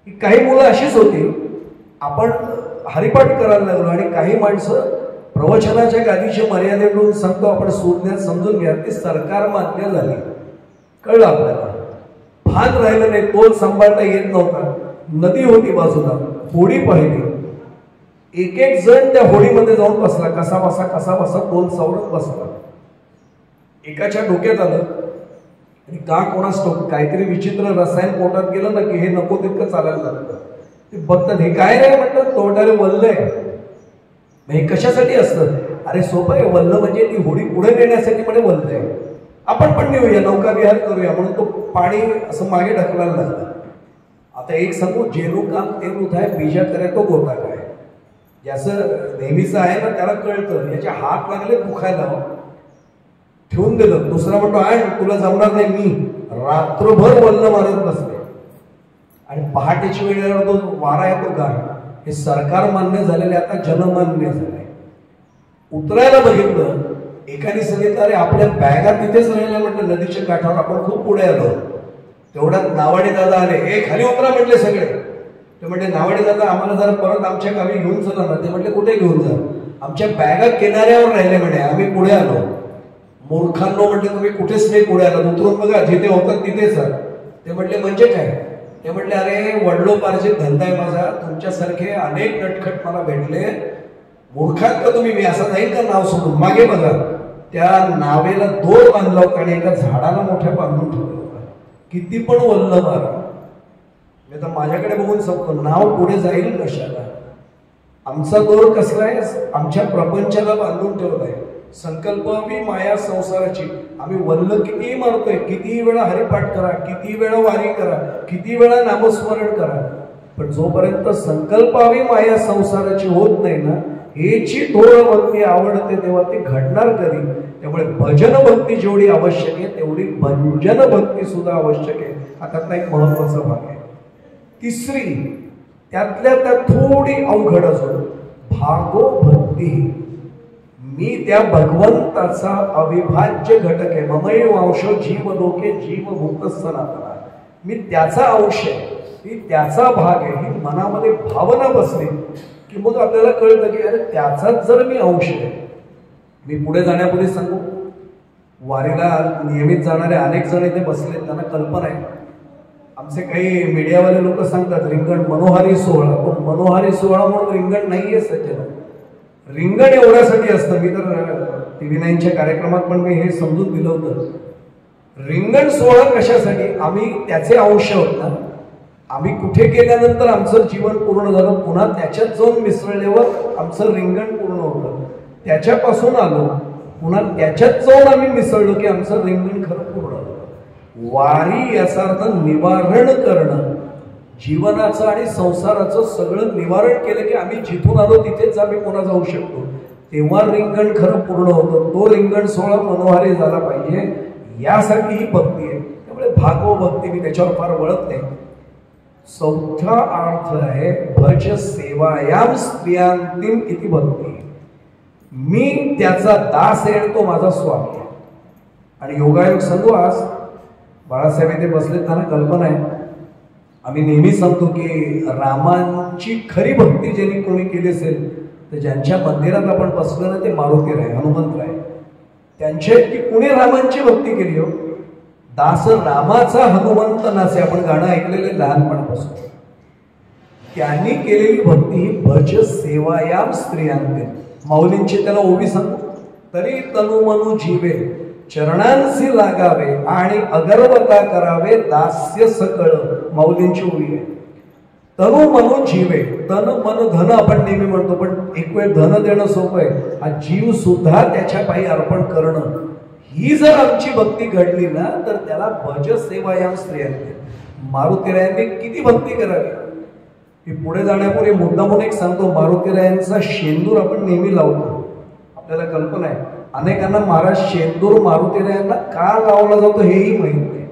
की काही मुलं अशीच होती, आपण हरिपाठ करायला लागलो आणि काही माणसं प्रवचनाच्या गादीची मर्यादेकडून सांगतो आपण सूज्ञात समजून घ्या, ती सरकार मान्य झाली. कळलं आपल्याला, भान राहिलं नाही, तोल सांभाळता येत नव्हता. नदी होती बाजूला, होडी पाहिली, एक एक जण त्या होडीमध्ये जाऊन बसला, कसा बसा तोल सावरत बसला. एकाच्या डोक्यात आलं आणि का कोणास ठाऊक काहीतरी विचित्र रसायन पोटात गेलं ना की हे नको तितकं चालायला लागतं. ते बघतात, हे काय नाही म्हणतात, तोंडाला वल्ल आहे. हे कशासाठी असतं? अरे सोपं आहे, वल्ल म्हणजे ती होडी पुढे नेण्यासाठी म्हणे वल्ल आहे, आपण पण नेऊया, नौका विहार करूया, म्हणून तो पाणी असं मागे ढकलायला लागलं. आता एक सांगू, जेरू काम ते आहे, बीजा करे तो गोटा काय. ज्याचं नेहमीचं आहे ना त्याला कळतं, याचे हात लागले दुखायला, ठेवून दिलं. दुसरा म्हणतो आहे तुला जमणार नाही, मी रात्रभर वल्ल मारत बसले आणि पहाटेची वेळेला तो वारा येतो का. हे सरकार मान्य झालेले आता जनमान्य झाले. उतरायला बघितलं, एकाने सांगितलं अरे आपल्या बॅगा तिथेच राहिल्या म्हटलं नदीच्या काठावर, आपण खूप पुढे आलो. तेवढ्यात नावाडे दादा आले, हे खाली उतरा म्हटले सगळे. ते म्हटले नावाडे दादा आम्हाला जरा परत आमच्या गावी घेऊन चला ना. ते म्हटले कुठे घेऊन जा, आमच्या बॅगा किनाऱ्यावर राहिले म्हणे, आम्ही पुढे आलो. मूर्खांनो म्हटले तुम्ही कुठेच नाही पुढे आलो, उतरून बघा जिथे होतात तिथेच. ते म्हटले म्हणजे काय. ते म्हटले अरे वडलोपार्जित धंदा आहे माझा, तुमच्यासारखे अनेक नटखट मला भेटले, मूर्खात का तुम्ही, मी असं जाईल का नाव सोडून. मागे बघा, त्या नावेला दोर बांधला होता आणि एका झाडाला मोठ्या बांधून ठेवलं होतं. किती पण वल्ल मारा, मी तर माझ्याकडे बघून सांगतो नाव पुढे जाईल कशाला. आमचा दोर कसला आहे, आमच्या प्रपंचाला बांधून ठेवलाय. संकल्पावी माया संसाराची. आम्ही वल्ल कितीही मारतोय, कितीही वेळा हरिपाठ करा, किती वेळा वारी करा, किती वेळा नामस्मरण करा, पण जोपर्यंत संकल्पावी माया संसाराची होत नाही ना, हेची थोडं भक्ती आवडते तेव्हा ती घडणार कधी. त्यामुळे भजन भक्ती जेवढी आवश्यक आहे तेवढी भंजन भक्ती सुद्धा आवश्यक आहे. आता एक महत्वाचा भाग आहे. तिसरी, त्यातल्या त्यात थोडी अवघड असून, भागो भक्ती. मी त्या भगवंताचा अविभाज्य घटक आहे. ममैव अंश जीव लोके जीव भूत सनातना. मी त्याचा अंश आहे, मी त्याचा भाग आहे. ही मनामध्ये भावना बसली की मग आपल्याला कळतं की अरे त्याचाच जर मी अंश आहे. मी पुढे जाण्यापूर्वी सांगू, वारीला नियमित जाणारे अनेक जण इथे बसले, त्यांना कल्पना आहे. आमचे काही मीडियावाले लोक सांगतात रिंगण मनोहारी सोहळा, पण मनोहारी सोहळा म्हणून रिंगण नाहीये सज्जन. रिंगण एवढ्यासाठी असतं, मी तर TV9च्या कार्यक्रमात पण मी हे समजून दिलं होतं. रिंगण सोहळा कशासाठी, आम्ही त्याचे अंश होत ना. आम्ही कुठे गेल्यानंतर आमचं जीवन पूर्ण झालं, पुन्हा त्याच्यात जाऊन मिसळल्यावर आमचं रिंगण पूर्ण होतं. त्याच्यापासून आलो, पुन्हा त्याच्यात जाऊन आम्ही मिसळलो की आमचं रिंगण खरं पूर्ण होतं. वारी याचा अर्थ निवारण करणं, जीवनाचं आणि संसाराचं सगळं निवारण केलं की आम्ही जिथून आलो तिथेच आम्ही पुन्हा जाऊ शकतो. तेव्हा रिंगण खरं पूर्ण होतं. तो रिंगण सोहळा मनोहारी झाला पाहिजे, यासाठी ही भक्ती आहे. त्यामुळे भागो भक्ती, मी त्याच्यावर फार वळत नाही. चौथा अर्थ आहे भज सेवायाम स्त्रियांतिम इति भक्ती. मी त्याचा दास आहे, तो माझा स्वामी आहे. आणि योगायोग सांगू, आज बाळासाहेब इथे बसले, त्यांना कल्पना आहे. आम्ही नेहमी सांगतो की रामांची खरी भक्ती ज्यांनी कोणी केली असेल तर ज्यांच्या मंदिरात आपण बसलो ना ते मारुतीराय, हनुमंतराय, त्यांच्या की कुणी रामांची भक्ती केली हो. दास रामाचा हनुमंत नासे, आपण गाणं ऐकलेले लहानपणापासून. त्यांनी केलेली भक्ती भज सेवायाम स्त्रियांते. माऊलींची त्याला ओवी सांगू, तरी तनु मनु जीवे चरणांसी लागावे आणि अगरवता करावे दास्य सकळ. माऊलींची ओवी आहे. तनु मनु जीवे, तन मन धन आपण नेहमी म्हणतो, पण एक वेळ धन देणं सोपं आहे, हा जीव सुद्धा त्याच्या पायी अर्पण करणं, ही जर आमची भक्ती घडली ना तर त्याला भज सेवायाम स्त्रियांते. मारुतीरायांनी किती भक्ती करावी. मी पुढे जाण्यापूर्वी मुद्दामून एक सांगतो, मारुतीरायांचा शेंदूर आपण नेहमी लावतो, आपल्याला कल्पना आहे. अनेकांना महाराज शेंदूर मारुतीरायांना का लावला जातो हेही माहित नाही.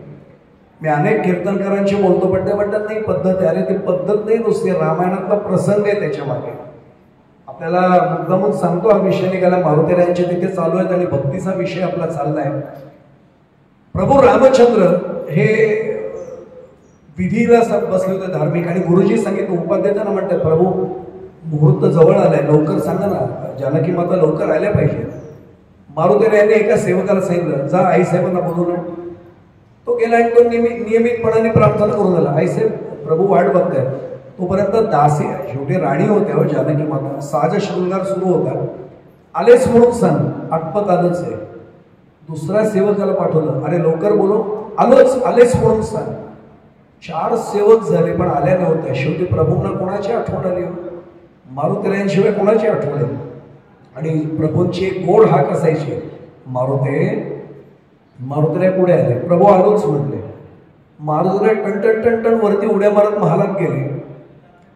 मी अनेक कीर्तनकारांशी बोलतो, पण ते म्हणतात नाही पद्धत आहे. अरे ती पद्धत नाही, नुसती रामायणातला प्रसंग आहे त्याच्या मागे. आपल्याला मुद्दामून सांगतो हा विषय निघाला, मारुतीरायांचे तिथे चालू आहेत आणि भक्तीचा विषय आपला चाललाय. प्रभू रामचंद्र हे विधीला बसले होते धार्मिक, आणि गुरुजी सांगितलं, उपाध्यायांना म्हणतात, प्रभू मुहूर्त जवळ आलाय, लवकर सांगा ना, जानकी माता लवकर आल्या पाहिजे. मारुतीरायांनी एका सेवकाला सांगितलं, जा आईसाहेबांना बोलवून आण. तो गेला आणि तो नियमितपणाने प्रार्थना करून आला, आईसाहेब प्रभू वाट बघताय. तोपर्यंत दासी, शेवटी राणी होत्या हो जानकी माता, साज शृंगार सुरू होता. आलेच म्हणून सांग, आटपत आलंच आहे. दुसऱ्या सेवकाला पाठवलं, अरे लवकर बोलो, आलेच म्हणून सांग. 4 सेवक झाले पण आल्या नव्हत्या. शेवटी प्रभूंना कोणाची आठवण आली? मारुतीरायांशिवाय कोणाची आठवण आली? आणि प्रभूंची एक गोड हाक असायची, मारुतीराय पुढे आले, प्रभू आलोच म्हणले. मारुतीराय टणटण टणटण वरती उड्या मारत महालात गेले.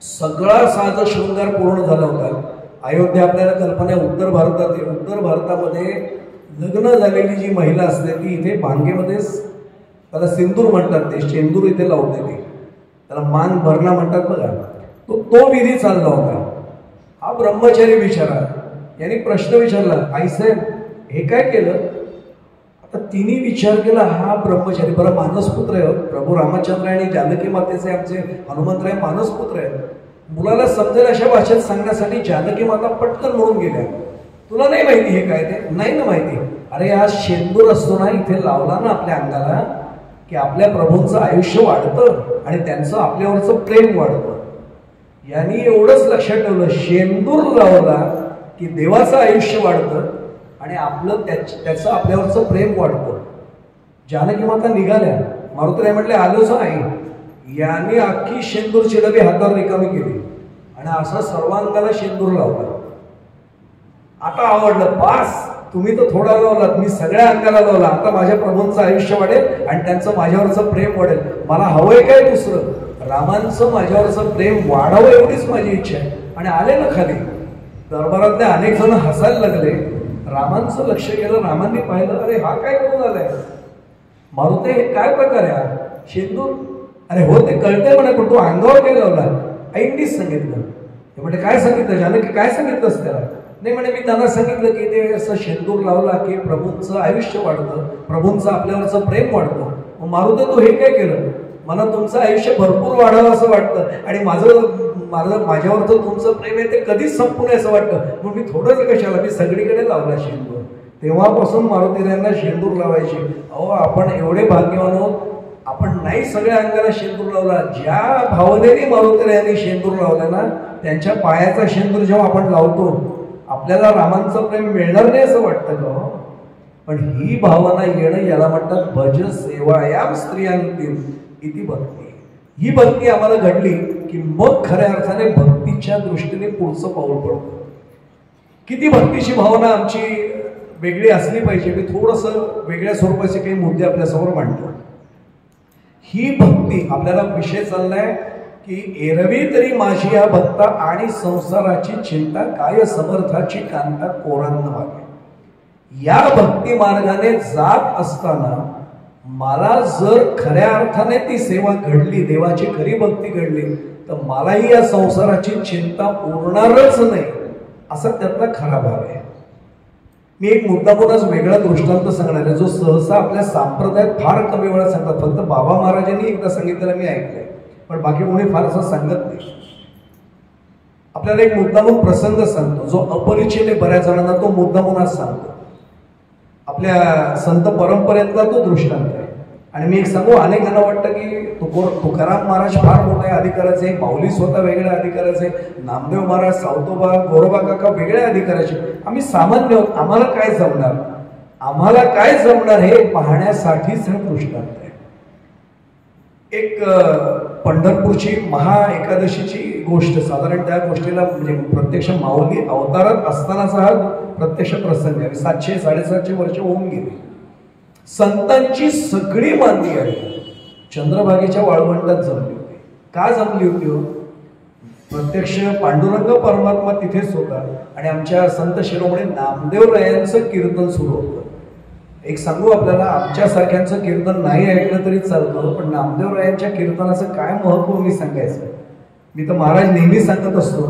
सगळा साज शृंगार पूर्ण झाला होता. अयोध्या आपल्याला कल्पना आहे, उत्तर भारतात आहे. उत्तर भारतामध्ये लग्न झालेली जी महिला असते ती इथे भांगेमध्ये, त्याला सिंदूर म्हणतात, ते शेंदूर इथे लावते, ते त्याला मान भरणा म्हणतात बघा. तो विधी चालला होता. हा ब्रह्मचारी विचारा, यांनी प्रश्न विचारला, आईसाहेब हे काय केलं? आता तिने विचार केला, हा ब्रह्मचारी बरं मानसपुत्र आहे, प्रभू रामचंद्र आणि जानकी मातेचे आमचे हनुमंतराय मानसपुत्र आहेत. मुलाला समजेल अशा भाषेत सांगण्यासाठी जानकी माता पटकन म्हणून गेल्या, तुला नाही माहिती हे काय? ते नाही ना माहिती. अरे हा शेंदूर असतो ना, इथे लावला ना आपल्या अंगाला की आपल्या प्रभूंचं आयुष्य वाढतं आणि त्यांचं आपल्यावरचं प्रेम वाढतं. यांनी एवढंच लक्षात ठेवलं, शेंदूर लावला की देवाचं आयुष्य वाढतं आणि आपलं त्याचं आपल्यावरचं प्रेम वाढतं. जानकी माता निघाल्या. मारुतीराय म्हटले, आलोच आई. यांनी अख्खी शेंदूरची डबी हातावर रिकामी केली आणि असं सर्वांगाला शेंदूर लावला. आता आवडलं, पास, तुम्ही तर थोडा लावलात, मी सगळ्या अंगाला लावला. आता माझ्या प्रभूंचं आयुष्य वाढेल आणि त्यांचं माझ्यावरचं प्रेम वाढेल. मला हवंय काय दुसरं? रामांचं माझ्यावरचं प्रेम वाढावं एवढीच माझी इच्छा आहे. आणि आले ना खाली. दरबारातले अनेक जण हसायला लागले. रामांचं लक्ष गेलं, रामांनी पाहिलं, अरे हा काय करून आलाय? मारुती हे काय प्रकार आहे? शेंदूर? अरे हो ते कळतंय म्हणे, पण तू अंगावर काय लावला? आईंनीच सांगितलं. ते म्हणजे काय सांगितलं? जानकी काय सांगितलंस त्याला? नाही म्हणे, मी त्यांना सांगितलं की ते असं शेंदूर लावला की प्रभूंचं आयुष्य वाढतं, प्रभूंचं आपल्यावरचं प्रेम वाढतं. मग मारुती तू हे काय केलं? मला तुमचं आयुष्य भरपूर वाढावं असं वाटतं आणि माझ्यावरचं तुमचं प्रेम आहे ते कधीच संपू नये असं वाटतं. मग मी थोडंच कशाला, मी सगळीकडे लावला शेंदूर. तेव्हापासून मारुतीरायांना शेंदूर लावायची. अहो आपण एवढे भाग्यवान आहोत, आपण नाही सगळ्या अंगाला शेंदूर लावला. ज्या भावनेने मारुतीरायांनी शेंदूर लावला ना, त्यांच्या पायाचा शेंदूर जेव्हा आपण लावतो, आपल्याला रामांचं प्रेम मिळणार नाही असं वाटतं का? पण ही भावना येणं, याला म्हणतात भज सेवायाम स्त्रियांतील इति भक्ती. ही भक्ती आम्हाला घडली की मग खऱ्या अर्थाने भक्तीच्या दृष्टीने पुढचं पाऊल पडतं. किती भक्तीची भावना आमची वेगळी असली पाहिजे. मी थोडंसं वेगळ्या स्वरूपाचे काही मुद्दे आपल्यासमोर मांडतो. ही भक्ती, आपल्याला विषय चाललाय की एरवी तरी माझी या भक्ता आणि संसाराची चिंता काय समर्थाची कांता कोरांना मागे. या भक्ती मार्गाने जात असताना मला जर खऱ्या अर्थाने ती सेवा घडली, देवाची खरी भक्ती घडली, तर मलाही या संसाराची चिंता उरणारच नाही, असा त्यातला खरा भाग आहे. मी एक मुद्दामूनच वेगळा दृष्टांत सांगणार आहे, जो सहसा आपल्या संप्रदायात फार कमी वेळा सांगतात. फक्त बाबा महाराजांनी एकदा सांगितलेलं मी ऐकलंय, पण बाकी कोणी फार असं सांगत नाही. आपल्याला एक मुद्दामून प्रसंग सांगतो, जो अपरिचित आहे बऱ्याच जणांना, तो मुद्दामूनच सांगतो. आपल्या संत परंपरेतला तो दृष्टांत आहे. आणि मी एक सांगू, अनेकांना वाटतं की तुकाराम महाराज फार मोठ्या अधिकाराचे, माऊली स्वतः वेगळ्या अधिकाराचे, नामदेव महाराज, सावतोबा, गोरोबा काका वेगळ्या अधिकाराचे. आम्ही सामान्य आहोत, आम्हाला काय जमणार? आम्हाला काय जमणार हे पाहण्यासाठीच हा दृष्टांत आहे. एक पंढरपूरची महा एकादशीची गोष्ट, साधारण त्या गोष्टीला म्हणजे प्रत्यक्ष माऊली अवतारात असतानाचा हा प्रत्यक्ष प्रसंग आहे. 700-750 वर्ष होऊन गेली. संतांची सगळी मांदी आहे चंद्रभागेच्या वाळवंटात जमली होती. का जमली होती? प्रत्यक्ष पांडुरंग परमात्मा तिथेच होता आणि आमच्या संत शिरोमणी नामदेवरायांचं कीर्तन सुरू होतं. एक सांगू आपल्याला, आमच्यासारख्यांचं कीर्तन नाही ऐकलं तरी चालतं, पण नामदेवरायांच्या कीर्तनाचं काय महत्व मी सांगायचं. मी तर महाराज नेहमी सांगत असतो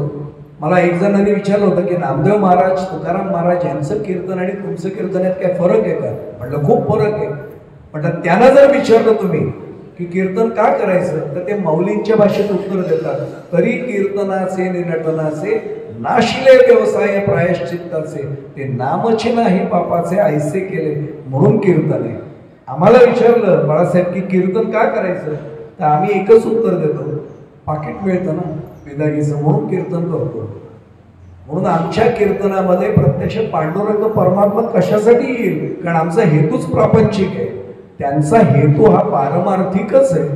मला एक जणांनी विचारलं होतं की नामदेव महाराज, तुकाराम महाराज यांचं कीर्तन आणि तुमचं कीर्तन यात काय फरक आहे का? म्हटलं खूप फरक आहे. म्हटलं त्यांना जर विचारलं तुम्ही की कीर्तन का करायचं, तर ते माऊलींच्या भाषेत उत्तर देतात, तरी कीर्तनाचे निनटनाचे नाशिले व्यवसाय प्रायश्चित्ताचे, ते नामचे नाही पापाचे ऐसे केले म्हणून कीर्तन आहे. आम्हाला विचारलं बाळासाहेब की कीर्तन का करायचं, तर आम्ही एकच उत्तर देतो, पाकिट मिळतं ना विदागीचं म्हणून कीर्तन करतो. म्हणून आमच्या कीर्तनामध्ये प्रत्यक्ष पांडुरंग परमात्मा कशासाठी येईल, कारण आमचा हेतूच प्रापंचिक आहे, त्यांचा हेतू हा पारमार्थिकच आहे.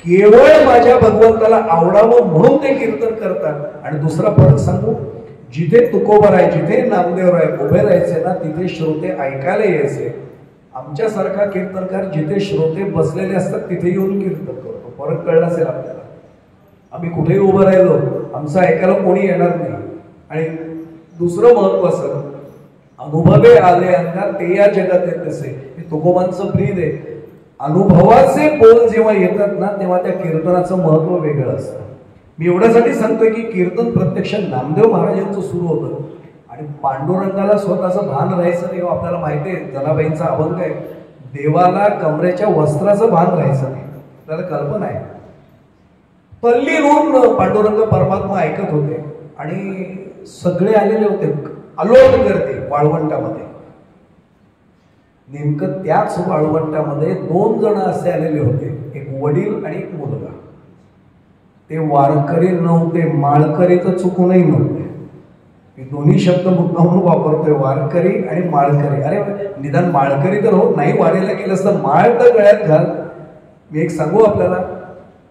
केवळ माझ्या भगवंताला आवडावं म्हणून ते कीर्तन करतात. आणि दुसरा फरक सांगू, जिथे तुकोबराय, जिथे नामदेवराय उभे राहायचे ना, तिथे श्रोते ऐकायला यायचे. आमच्यासारखा कीर्तनकार जिथे श्रोते बसलेले असतात तिथे येऊन कीर्तन करतो. फरक कळला असेल आपल्याला. आम्ही कुठेही उभं राहिलो, आमचं ऐकायला कोणी येणार नाही. आणि दुसरं महत्वाचं, अनुभवे आले अंगात ते या जगात येत असे, हे तुकोबांचं ब्रीद आहे. अनुभवाचे बोल जेव्हा येतात ना, तेव्हा त्या कीर्तनाचं महत्व वेगळं असतं. मी एवढ्यासाठी सांगतोय की कीर्तन प्रत्यक्ष नामदेव महाराजांचं सुरू होतं आणि पांडुरंगाला स्वतःचं भान राहायचं नाही. आपल्याला माहिती आहे, जनाबाईंचा अभंग आहे, देवाला कमरेच्या वस्त्राचं भान राहायचं नाही. आपल्याला कल्पना आहे. तल्लीन पांडुरंग परमात्मा ऐकत होते आणि सगळे आलेले होते, अलोट गर्दी वाळवंटामध्ये. नेमकं त्याच वाळवंटामध्ये 2 जण असे आलेले होते, एक वडील आणि एक मुलगा. ते वारकरी नव्हते, माळकरी तर चुकूनही नव्हते. मी दोन्ही शब्द मुद्दाम वापरतोय, वारकरी आणि माळकरी. अरे निदान माळकरी तर होत नाही, वारीला गेलं असतं माळ तर गळ्यात घाल. मी एक सांगू आपल्याला,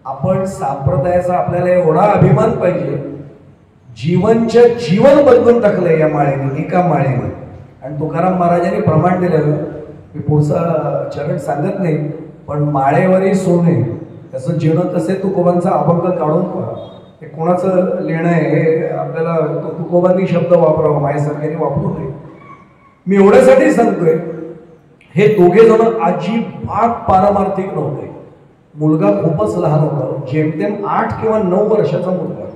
आपण संप्रदायाचा आपल्याला एवढा अभिमान पाहिजे, जीवनच्या जीवन बदलून टाकलंय या माळेने, एका माळेने. आणि तुकाराम महाराजांनी प्रमाण दिलेलं, मी पुढचा चरण सांगत नाही, पण माळेवरही सोने त्याचं जीवन कसे, तुकोबांचा अभंग काढून पहा. हे कोणाचं लिहिणं आहे, हे आपल्याला तुकोबांनी शब्द वापरावा, माझ्यासारख्याने वापरू नये. मी एवढ्यासाठी सांगतोय, हे दोघे जण अजिबात पारमार्थिक नव्हते. मुलगा खूपच लहान होता, जेमतेम 8 किंवा 9 वर्षाचा मुलगा.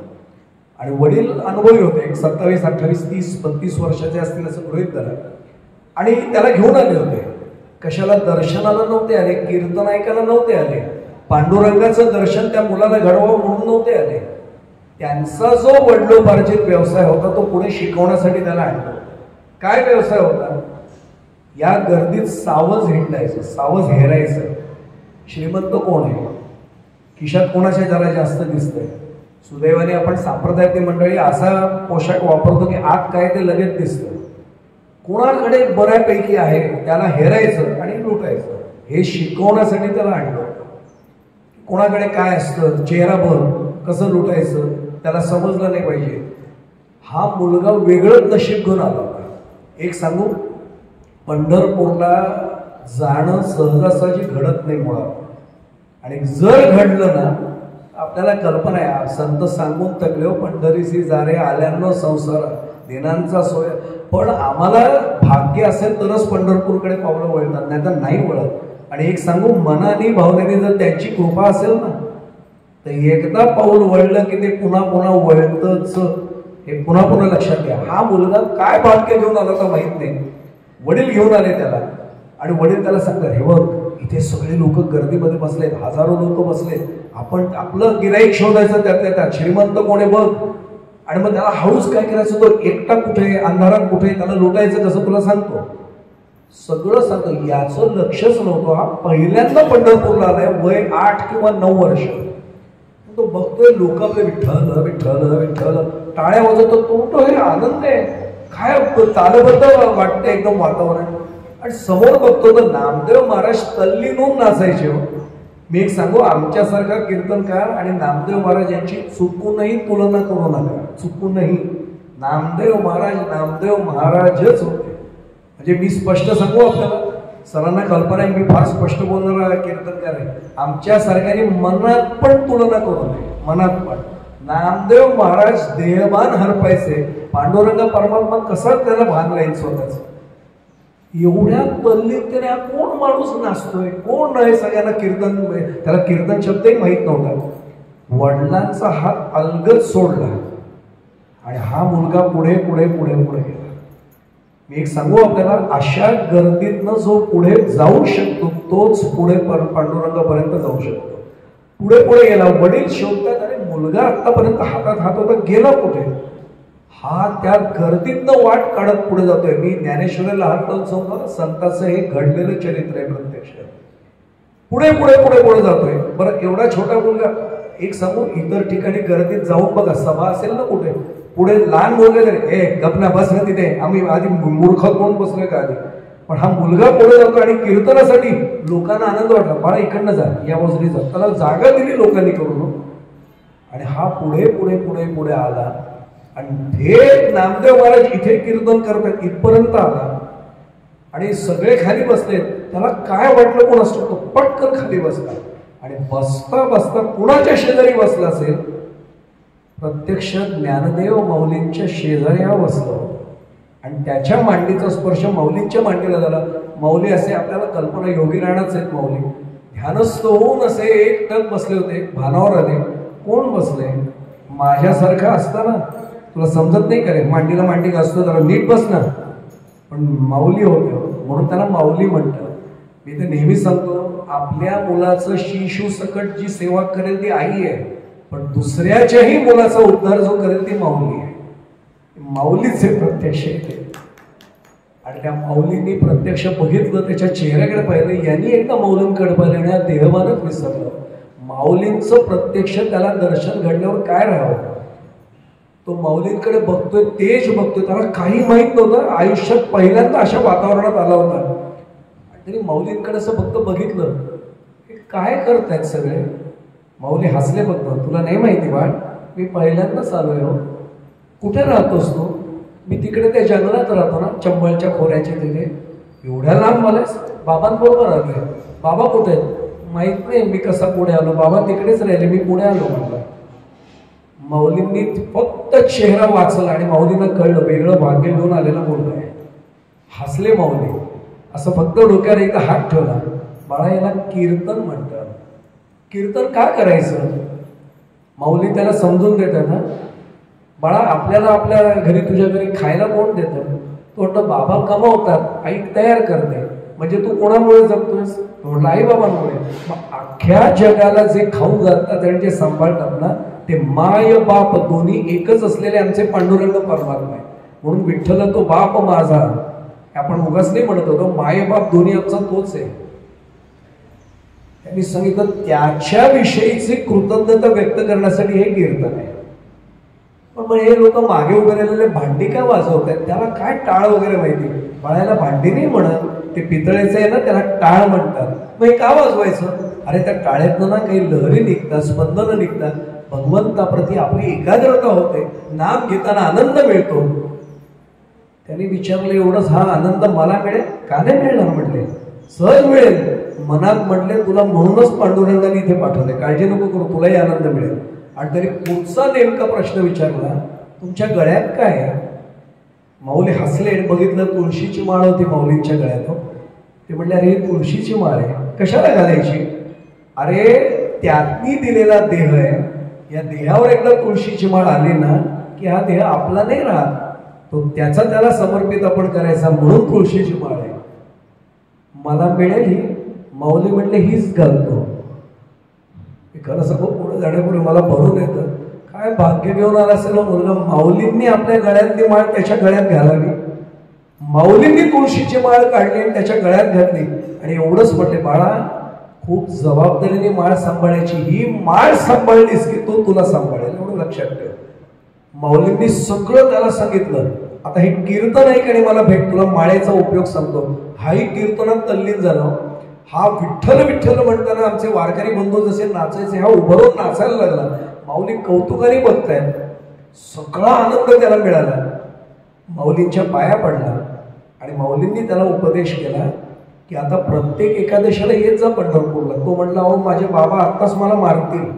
आणि वडील अनुभवी होते, 27, 28, 30, 32 वर्षाचे असतील असं गृहीत धरा. आणि त्याला घेऊन आले होते. कशाला? दर्शनाला नव्हते आले, कीर्तन ऐकायला नव्हते आले, पांडुरंगाचं दर्शन त्या मुलाला घडवावं म्हणून नव्हते आले. त्यांचा जो वडिलोपार्जित व्यवसाय होता तो पुढे शिकवण्यासाठी त्याला आणतो. काय व्यवसाय होता? या गर्दीत सावज हिंडायचं, सावज हेरायचं. श्रीमंत कोण आहे, खिशात कोणाच्या जरा जास्त दिसतंय. सुदैवाने आपण संप्रदायातली मंडळी असा पोशाख वापरतो की आत काय ते लगेच दिसतं. कोणाकडे बऱ्यापैकी आहे त्याला हेरायचं आणि लुटायचं, हे शिकवण्यासाठी त्याला आणलं. कोणाकडे काय असतं, चेहरा भर कसं लुटायचं त्याला समजलं नाही पाहिजे. हा मुलगा वेगळंच नशीब घेऊन आला होता. एक सांगू, पंढरपूरला जाणं सहजासहजी घडत नाही मुळात. आणि जर घडलं ना, आपल्याला कल्पना आहे, संत सांगून थकले, पंढरीसी जारे आल्यानं संसार दिनांचा सोय. पण आम्हाला भाग्य असेल तरच पंढरपूरकडे पावलं वळतात, नाही तर नाही वळत. आणि एक सांगू, मनाने भावनेने जर त्यांची कृपा असेल ना, तर एकदा पाऊल वळलं की ते पुन्हा पुन्हा वळतच. हे पुन्हा पुन्हा लक्षात घ्या. हा मुलगा काय भाग्य घेऊन आला तर माहित नाही, वडील घेऊन आले त्याला. आणि वडील त्याला सांगतात, हे बघ इथे सगळे लोक गर्दीमध्ये बसलेत, हजारो लोक बसलेत, आपण आपलं गिराईक शोधायचं त्यात श्रीमंत कोणी बघ. आणि मग त्याला हळूच काय करायचं, तो एकटा कुठे, अंधारात कुठे, त्याला लुटायचं कसं तुला सांगतो, सगळं सांगतो. याचं लक्षच नव्हतं. हा पहिल्यांदा पंढरपूरला आलाय, वय 8 किंवा 9 वर्ष. तो बघतोय लोक आपले विठ्ठल विठ्ठल विठ्ठल टाळ्या वाजवतो, तो हे आनंद आहे, काय तालबद्ध वाटतं एकदम वातावरण. आणि समोर बघतो तर नामदेव महाराज तल्लीनून नाचायचे. मी एक सांगू, आमच्यासारखा कीर्तनकार आणि नामदेव महाराज यांची चुकूनही तुलना करू नका, चुकूनही. नामदेव महाराजच होते. म्हणजे मी स्पष्ट सांगू आपल्याला, सरांना कल्पना आहे मी फार स्पष्ट बोलणारा कीर्तनकार आहे. आमच्यासारख्याने मनात पण तुलना करू नये, मनात पण. नामदेव महाराज देहभान हरपायचे, पांडुरंग परमात्मा कसा त्याला भान राहील स्वतःच. एवढ्या तल्लीनतेने हा कोण माणूस नाचतोय, कोण नाही, सगळ्यांना कीर्तन, त्याला कीर्तन शब्दही माहीत नव्हता. वडिलांचा हात अलगद सोडला आणि हा मुलगा पुढे पुढे पुढे पुढे गेला. मी एक सांगू आपल्याला, अशा गर्दीतनं जो पुढे जाऊ शकतो तोच पुढे पांडुरंगापर्यंत जाऊ शकतो. पुढे पुढे गेला. वडील शोधतात, अरे मुलगा आतापर्यंत हातात हात होता, गेला कुठे? हा त्या गर्दीतनं वाट काढत पुढे जातोय. मी ज्ञानेश्वरीला हात लावून सांगतो, संतांचं हे घडलेलं चरित्र आहे प्रत्यक्ष. पुढे पुढे पुढे पुढे जातोय. बरं, एवढा छोटा मुलगा, एक सांगू, इतर ठिकाणी गर्दीत जाऊन बघा, सभा असेल ना कुठे, पुढे लहान मुलगा तरी गपना बस ना तिथे, आम्ही आधी मूर्ख कोण बसलोय का आधी. पण हा मुलगा पुढे जातो आणि कीर्तनासाठी लोकांना आनंद वाटला, बाळा इकडनं जा, या बाजूने जा, त्याला जागा दिली लोकांनी करून. आणि हा पुढे पुढे पुढे पुढे आला आणि थेट नामदेव महाराज इथे कीर्तन करतात इथपर्यंत आला. आणि सगळे खाली बसले. त्याला काय वाटलं कोण असतो, तो पटकन खाली बसला आणि बसता बसता कुणाच्या शेजारी बसला असेल, प्रत्यक्ष ज्ञानदेव माऊलींच्या शेजारी हा बसला. आणि त्याच्या मांडीचा स्पर्श माऊलींच्या मांडीला झाला. माऊली असे आपल्याला कल्पना, योगी राहणारच आहेत माऊली, ध्यानस्थ होऊन असे एकटक बसले होते. भानावर आले, कोण बसले? माझ्यासारखा असताना तुला समजत नाही का रे, मांडीला मांडी घासतो, जरा नीट बस ना. पण माऊली होते म्हणून त्याला माऊली म्हणतात. मी तर नेहमी सांगतो, आपल्या मुलाचं शिशु सकट जी सेवा करेल ती आई आहे, पण दुसऱ्याच्याही मुलाचा उद्धार जो करेल ती माऊली आहे. माऊलीच आहे प्रत्यक्ष येते. आणि त्या माऊलींनी प्रत्यक्ष बघितलं, त्याच्या चेहऱ्याकडे पाहिलं. यांनी एकदा माऊलींकडे पाहिलं आणि हा देहभानच विसरलं. माऊलींचं प्रत्यक्ष त्याला दर्शन घडल्यावर काय राहावं, तो माऊलींकडे बघतोय, तेज बघतोय. त्याला काही माहित नव्हतं, आयुष्यात पहिल्यांदा अशा वातावरणात आला होता. तरी माऊलींकडे असं फक्त बघितलं, काय करतायत सगळे. माऊली हसले फक्त, तुला नाही माहिती बाळ, मी पहिल्यांदाच आलोय हो. कुठे राहतोस तू? मी तिकडे त्या जंगलात राहतो ना, चंबळच्या खोऱ्याच्या तिथे. एवढ्या लांब मलाच? बाबांबरोबर आलोय. बाबा कुठे आहेत? माहित नाही मी कसा पुढे आलो, बाबा तिकडेच राहिले, मी पुढे आलो म्हणला. माऊलींनी फक्त चेहरा वाचला आणि माऊलींना कळलं वेगळं भाग्य घेऊन आलेला मुलगा आहे. हसले माऊली, असं फक्त डोक्यावर एकदा हात ठेवला. बाळा, याला कीर्तन म्हणतात. कीर्तन का करायचं? माऊली त्याला समजून देतात ना, बाळा आपल्याला आपल्या घरी, तुझ्या घरी खायला कोण देतं? तो म्हटलं बाबा कमावतात, आई तयार करते. म्हणजे तू कोणामुळे जगतोस? तो म्हटलं आई बाबांमुळे. मग अख्ख्या जगाला जे खाऊ घालतात आणि जे सांभाळतात ना, ते माय बाप दोन्ही एकच असलेले आमचे पांडुरंग परमात्मा आहे. म्हणून विठ्ठल तो बाप माझा, आपण उगाच नाही म्हणत होतो, माय बाप दोन्ही आमचा तोच आहे. त्यांनी सांगितलं त्याच्या विषयीची कृतज्ञता व्यक्त करण्यासाठी हे कीर्तन आहे. पण मग हे लोक मागे उभे राहिलेले भांडी का वाजवतात? त्याला काय टाळ वगैरे माहिती? बाळाला भांडी नाही म्हणत, ते पितळेचं आहे ना, त्याला टाळ म्हणतात. मग हे का वाजवायचं? अरे त्या टाळ्यातनं ना काही लहरी निघतात, स्पंदनं निघतात, भगवंताप्रती आपली एकाग्रता होते, नाम घेताना आनंद मिळतो. त्यांनी विचारलं एवढंच, हा आनंद मला मिळेल का? नाही मिळणार म्हटले, सहज मिळेल. मनात म्हटले तुला म्हणूनच पांडुरंगाने इथे पाठवले, काळजी नको करू, तुलाही आनंद मिळेल. आणि तरी पुढचा नेमका प्रश्न विचारला, तुमच्या गळ्यात काय आहे? माऊली हसले आणि बघितलं तुळशीची माळ होती माऊलींच्या गळ्यात. ते म्हटले अरे तुळशीची माळ आहे, कशाला घालायची? अरे त्यातनी दिलेला देह आहे, या देहावर एकदा तुळशीची माळ आली ना की हा देह आपला नाही राहत, तो त्याचा त्याला समर्पित आपण करायचा, म्हणून तुळशीची माळ आहे. मला मिळेल ही? माऊली म्हटले हीच घालतो. खरं सगळं पुढे जाण्यापुढे मला भरून येतं, काय भाग्य घेऊन आला असेल मुलगा. माऊलींनी आपल्या गळ्यातली माळ त्याच्या गळ्यात घालावी, माऊलींनी तुळशीची माळ काढली आणि त्याच्या गळ्यात घातली. आणि एवढंच म्हटले बाळा, खूप जबाबदारीने माळ सांभाळायची, ही माळ सांभाळलीस की तो तुला सांभाळेल, एवढं लक्षात ठेव. माऊलींनी सगळं त्याला सांगितलं. आता हे कीर्तन ऐक आणि मला भेट, तुला माळेचा उपयोग सांगतो. हाही कीर्तनात तल्लीन झाला. हा विठ्ठल विठ्ठल म्हणताना आमचे वारकरी बंधू जसे नाचायचे, हा उभारून नाचायला लागला. माऊली कौतुकाने बघतायत, सगळा आनंद त्याला मिळाला. माऊलींच्या पाया पडला आणि माऊलींनी त्याला उपदेश केला की आता प्रत्येक एकादशीला येत जा पंढरपूरला. तो म्हटला अहो माझे बाबा आत्ताच मला मारतील,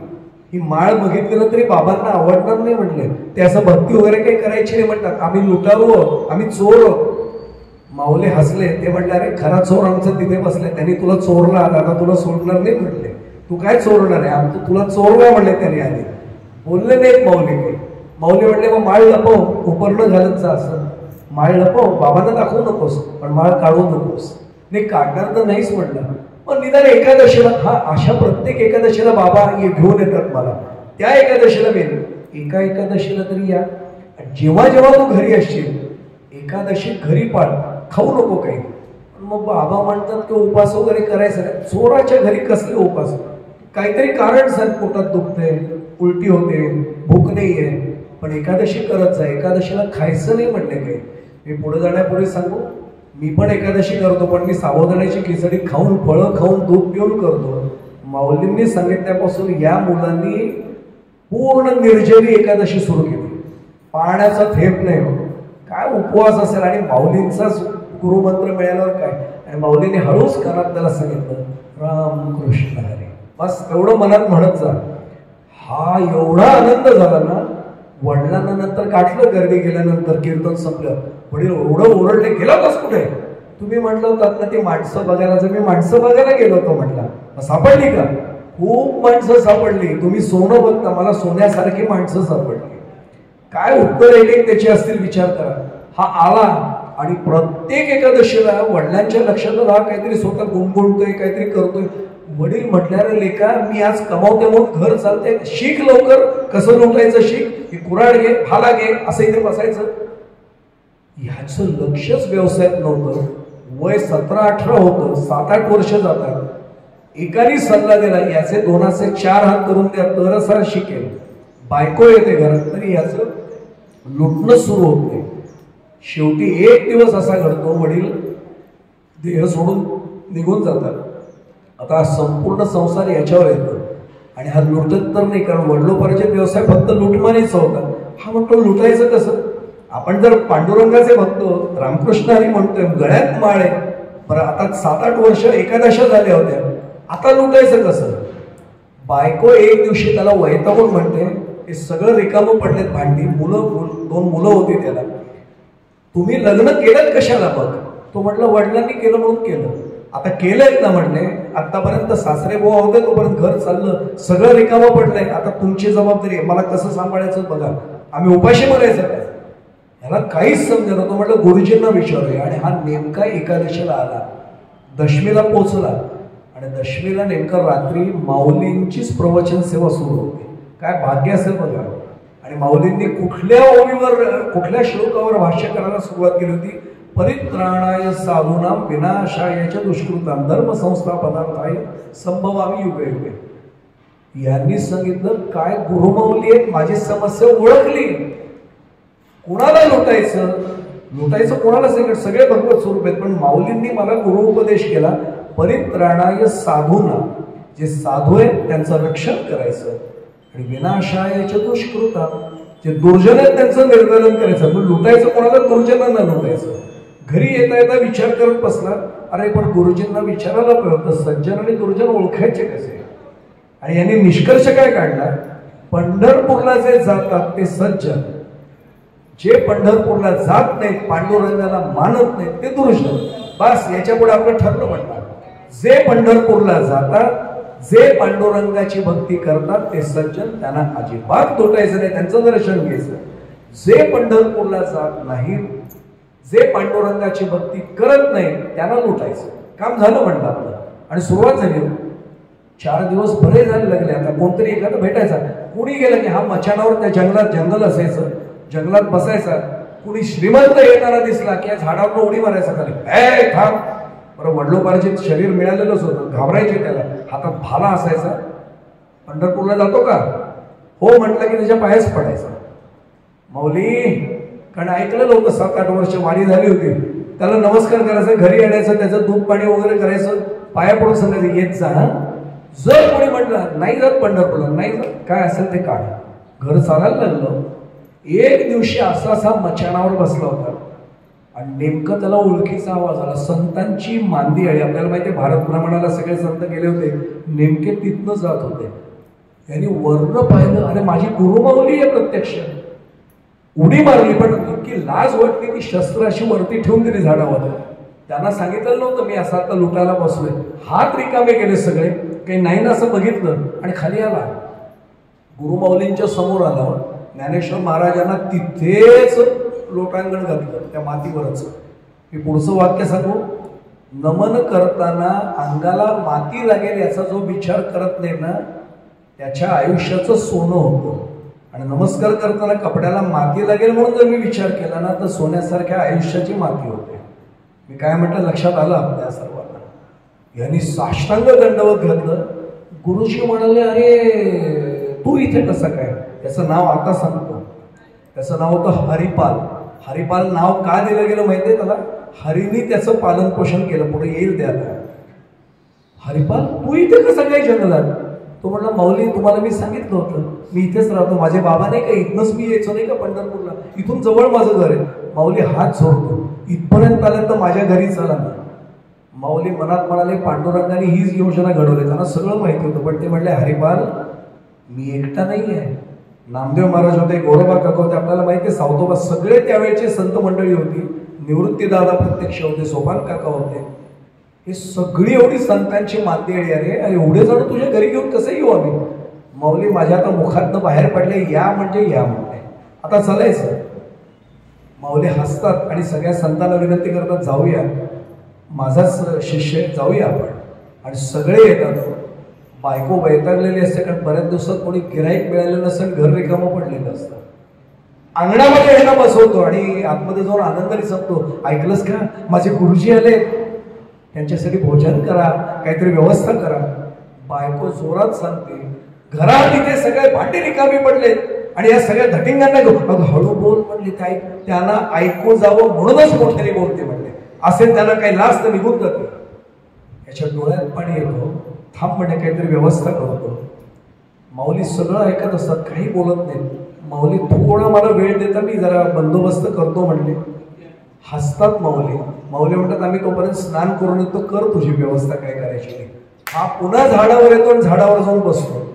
ही माळ बघितलं तरी बाबांना आवडणार नाही म्हटले. ते असं भक्ती वगैरे काही करायची नाही म्हणतात, आम्ही लुटारू, आम्ही चोर. माऊली हसले. ते म्हटले अरे खरा चोर आमचं तिथे बसले, त्यांनी तुला चोरला, आता तुला सोडणार नाही म्हटले. तू काय चोरणार आहे? आमचं तुला चोरला म्हणले त्यांनी आधी. बोलले नाहीत माऊली काही. माऊली म्हणले मग माळ लपव, उपरणं घालत जा. असं माळ लपव, बाबांना दाखवू नकोस पण माळ काढू नकोस. नाही काढणार तर नाहीच म्हटलं. मग निदान एकादशीला, हा अशा प्रत्येक एकादशीला बाबा घेऊन येतात मला, त्या एकादशीला मेन एका एकादशीला तरी या. जेव्हा जेव्हा तू घरी असशील एकादशी घरी पाळ, खाऊ नको काही. मग बाबा म्हणतात की उपास वगैरे करायचं नाही. चोराच्या घरी कसले उपास? काहीतरी कारण सांग, पोटात दुखते, उलटी होते, भूक नाहीये, पण एकादशी करत जा. एकादशीला खायचं नाही म्हणले काही. मी पुढे जाण्यापूर्वी सांगू, मी पण एकादशी करतो पण मी साबुदाण्याची खिचडी खाऊन, फळं खाऊन, दूध पिऊन करतो. माऊलींनी सांगितल्यापासून या मुलांनी पूर्ण निर्जली एकादशी सुरू केली. पाण्याचा थेंब नाही, काय उपवास असेल. आणि माऊलींचाच गुरुमंत्र मिळाल्यावर काय. आणि माऊलीने हळूच कानात त्याला सांगितलं राम कृष्ण हरी. बस तेवढं मनात म्हणत जा. हा एवढा आनंद झाला ना. वडिलांना नंतर काढलं गर्दी गेल्यानंतर, कीर्तन संपलं. वडील एवढं ओरडले, गेला होतास कुठे? तुम्ही म्हटलं होतात ना ती माणसं बघायला. जर मी माणसं बघायला गेलो होतो म्हटलं. सापडली का? खूप माणसं सापडली. तुम्ही सोनं बघता, मला सोन्यासारखी माणसं सापडली. काय उत्तर एक त्याची असतील विचार करा. हा आला आणि प्रत्येक एकादशीला वडिलांच्या लक्षात हा काहीतरी स्वतः गुणगुणतोय, काहीतरी करतोय. वडील म्हटल्यावर लेका मी आज कमावते म्हणून घर चालते, शिक लवकर कसं लुटायचं शिक. ही कुऱ्हाड घे, भाला घे, असं इथे बसायचं. ह्याचं लक्षच व्यवसायात नव्हतं. वय 17-18 होतं, 7-8 वर्ष जातात. एकाने सल्ला दिला याचे 2-4 हात करून द्या तरच हा शिकेल. बायको येते घरात तरी याचं लुटणं सुरू होते. शेवटी एक दिवस असा घडतो, वडील देह सोडून निघून जातात. आता संपूर्ण संसार याच्यावर येतो. आणि हा लुटत तर नाही, कारण वडिलोपार्जित व्यवसाय फक्त लुटमानीचा होता. हा म्हणतो लुटायचं कसं? आपण जर पांडुरंगाचे बघतो, रामकृष्ण हरी म्हणतोय, गळ्यात माळ आहे. बरं आता 7-8 वर्ष एकादशा झाल्या होत्या, आता लुटायचं कसं? बायको एक दिवशी त्याला वैतागून म्हणते, हे सगळं रिकामं पडलेत भांडी, मुलं, 2 मुलं होती त्याला, तुम्ही लग्न केलं कशाला? बघ. तो म्हटलं वडिलांनी केलं म्हणून केलं. आता केलंय ना म्हणले, आतापर्यंत सासरे बुवा होते तोपर्यंत घर चाललं, सगळं रिकामं पडलंय, आता तुमची जबाबदारी आहे, मला कसं सांभाळायचं बघा. आम्ही उपाशी मरायचं काय? याला काहीच समजत नव्हतं. म्हटलं गुरुजींना विचारूया. आणि हा नेमका एकादशीला आला, दशमीला पोचला. आणि दशमीला नेमका रात्री माऊलींचीच प्रवचन सेवा सुरू होती. काय भाग्य असेल बघा. आणि माऊलींनी कुठल्या ओळीवर, कुठल्या श्लोकावर भाष्य करायला सुरुवात केली होती? परित्राणाय साधूनाम विनाशाय च दुष्कृताम धर्म संस्थापनार्थाय संभवामी युगे युगे. यांनी सांगितलं काय गुरुमाऊली आहेत, माझी समस्या ओळखली. कोणाला लुटायचं? लुटायचं कोणाला? सगळे भगवत स्वरूप आहेत. पण माऊलींनी मला गुरु उपदेश केला, परित्राणाय साधूनाम, जे साधू आहेत त्यांचं रक्षण करायचं. आणि विनाशाय च दुष्कृताम, जे दुर्जन आहेत त्यांचं निर्मूलन करायचं. पण लुटायचं कोणाला? दुर्जनांना लुटायचं. घरी येता येता विचार करत बसला, अरे पण गुरुजींना विचारायला पाहिजे सज्जन आणि दुर्जन ओळखायचे कसे? आणि यांनी निष्कर्ष काय काढला? पंढरपूरला जे जातात ते सज्जन, जे पंढरपूरला जात नाहीत, पांडुरंगाला मानत नाहीत ते दुर्जन. बस याच्यापुढे आपलं ठरलं. म्हणतात जे पंढरपूरला जातात, जे पांडुरंगाची भक्ती करतात ते सज्जन, त्यांना अजिबात तुटायचं नाही, त्यांचं दर्शन घ्यायचं. जे पंढरपूरला जात नाहीत, जे पांडुरंगाची भक्ती करत नाही त्यांना लुटायचं. काम झालं म्हणलं आपलं. आणि सुरुवात झाली. 4 दिवस बरे झाले लागले. आता कोणतरी एखादं भेटायचा, कुणी गेलं की हा मचाणावर, त्या जंगलात जंगल असायचं, जंगलात बसायचा. कुणी श्रीमंत येताना दिसला की या झाडावर उडी मारायचा खाली, ए थांब. बरं वडलोपार्जित शरीर मिळालेलंच होतं, घाबरायचे त्याला. हातात भाला असायचा. पंढरपूरला जातो का? हो म्हटलं की त्याच्या पायाच पडायचा. माऊली, कारण ऐकलं होतं 7-8 वर्ष वारी झाली होती. त्याला नमस्कार करायचा, घरी आणायचं, त्याचं दूध पाणी वगैरे करायचं, पाया पडून सांगायचं येत जा. जर कोणी म्हटलं नाही जात पंढरपूरला, नाही जात, काय असेल ते काढ. घर चालायला लागलं. एक दिवशी असा मचाणावर बसला होता आणि नेमकं त्याला ओळखीचा आवाज आला. संतांची मांदी आली. आपल्याला माहिती आहे भारत भ्रमणाला सगळे संत गेले होते, नेमके तिथनं जात होते. यांनी वर्ण पाहिलं, अरे माझी गुरुमाऊली आहे प्रत्यक्ष. उडी मारली, पण इतकी लाज वाटली की शस्त्र अशी वरती ठेवून दिली झाडावर. त्यांना सांगितलं नव्हतं मी असा आता लुटायला बसलोय. हात रिकामे केले सगळे, काही नाही ना असं बघितलं आणि खाली आला. गुरुमाऊलींच्या समोर आला. ज्ञानेश्वर महाराजांना तिथेच लोटांगण घातलं, त्या मातीवरच. मी पुढचं वाक्य सांगू. नमन करताना अंगाला माती लागेल याचा जो विचार करत नाही ना, त्याच्या आयुष्याचं सोनं होतं. आणि नमस्कार करताना कपड्याला माती लागेल म्हणून जर मी विचार केला ना, तर सोन्यासारख्या आयुष्याची माती होते. मी काय म्हटलं लक्षात आलं आपल्या सर्वांना. यांनी साष्टांग दंडवत घातलं. गुरुजी म्हणाले, अरे तू इथे कसं काय? त्याचं नाव आता सांगतो. त्याचं नाव होतं हरिपाल. हरिपाल नाव का दिलं गेलं माहितीये त्याला? हरीनी त्याचं पालन पोषण केलं. पुढे येईल त्याला. हरिपाल तू इथे कसं काय जंगलात? तो म्हटला, माऊली तुम्हाला मी सांगितलं होतं मी इथेच राहतो. माझे बाबा नाही का, इथनच मी यायचो नाही का पंढरपूरला, इथून जवळ माझं घर आहे. माऊली हात जोडतो, इथपर्यंत आलं तर माझ्या घरी चला ना. माऊली मनात म्हणाले, पांडुरंगाने हीच योजना घडवली. त्यांना सगळं माहिती होतं. पण ते म्हणले, हरिपाल मी एकटा नाही आहे. नामदेव महाराज होते, गोरोबा काका होते, आपल्याला माहिती आहे, सावतोबा सगळे त्यावेळेची संत मंडळी होती. निवृत्ती दादा प्रत्यक्ष होते, सोपान काका होते. हे सगळी एवढी संतांची मातेडी. अरे एवढे जण तुझ्या घरी घेऊन कसं येऊ आम्ही? माऊली माझ्या आता मुखातनं बाहेर पडले, या म्हणजे या म्हणते, आता चालायचं. माऊली हसतात आणि सगळ्या संतांना विनंती करतात, जाऊया, माझाच शिष्य, जाऊया आपण. आणि सगळे येतात. बायको वैतागलेली असते, कारण बऱ्याच दिवसात कोणी गिराईक मिळालेलं नसेल, घर रिकामं पडलेलं असतं. अंगणामध्ये यांना बसवतो आणि आतमध्ये जाऊन आनंदाने सांगतो, ऐकलंस का, माझे गुरुजी आले, त्यांच्यासाठी भोजन करा, काहीतरी व्यवस्था करा. बायको जोरात सांगते, घरात इथे सगळे भांडी रिकामी पडले आणि या सगळ्या धटिंगांना घेऊन हळू बोल म्हणले, काय त्यांना ऐकू जावं म्हणूनच मोठ्याने बोलते म्हणले, असे त्यांना काही लाज तर निघून जाते. याच्या डोळ्यात पाणी येतो. थांब म्हणे, काहीतरी व्यवस्था करतो. माऊली सगळं ऐकत असतात, काही बोलत नाही. माऊली थोडा मला वेळ देता, मी जरा बंदोबस्त करतो म्हणले. हसतात माऊली. माऊली म्हणतात, आम्ही तोपर्यंत स्नान करून येतो, कर तुझी व्यवस्था काय करायची. हा पुन्हा झाडावर येतो आणि झाडावर जाऊन बसतो.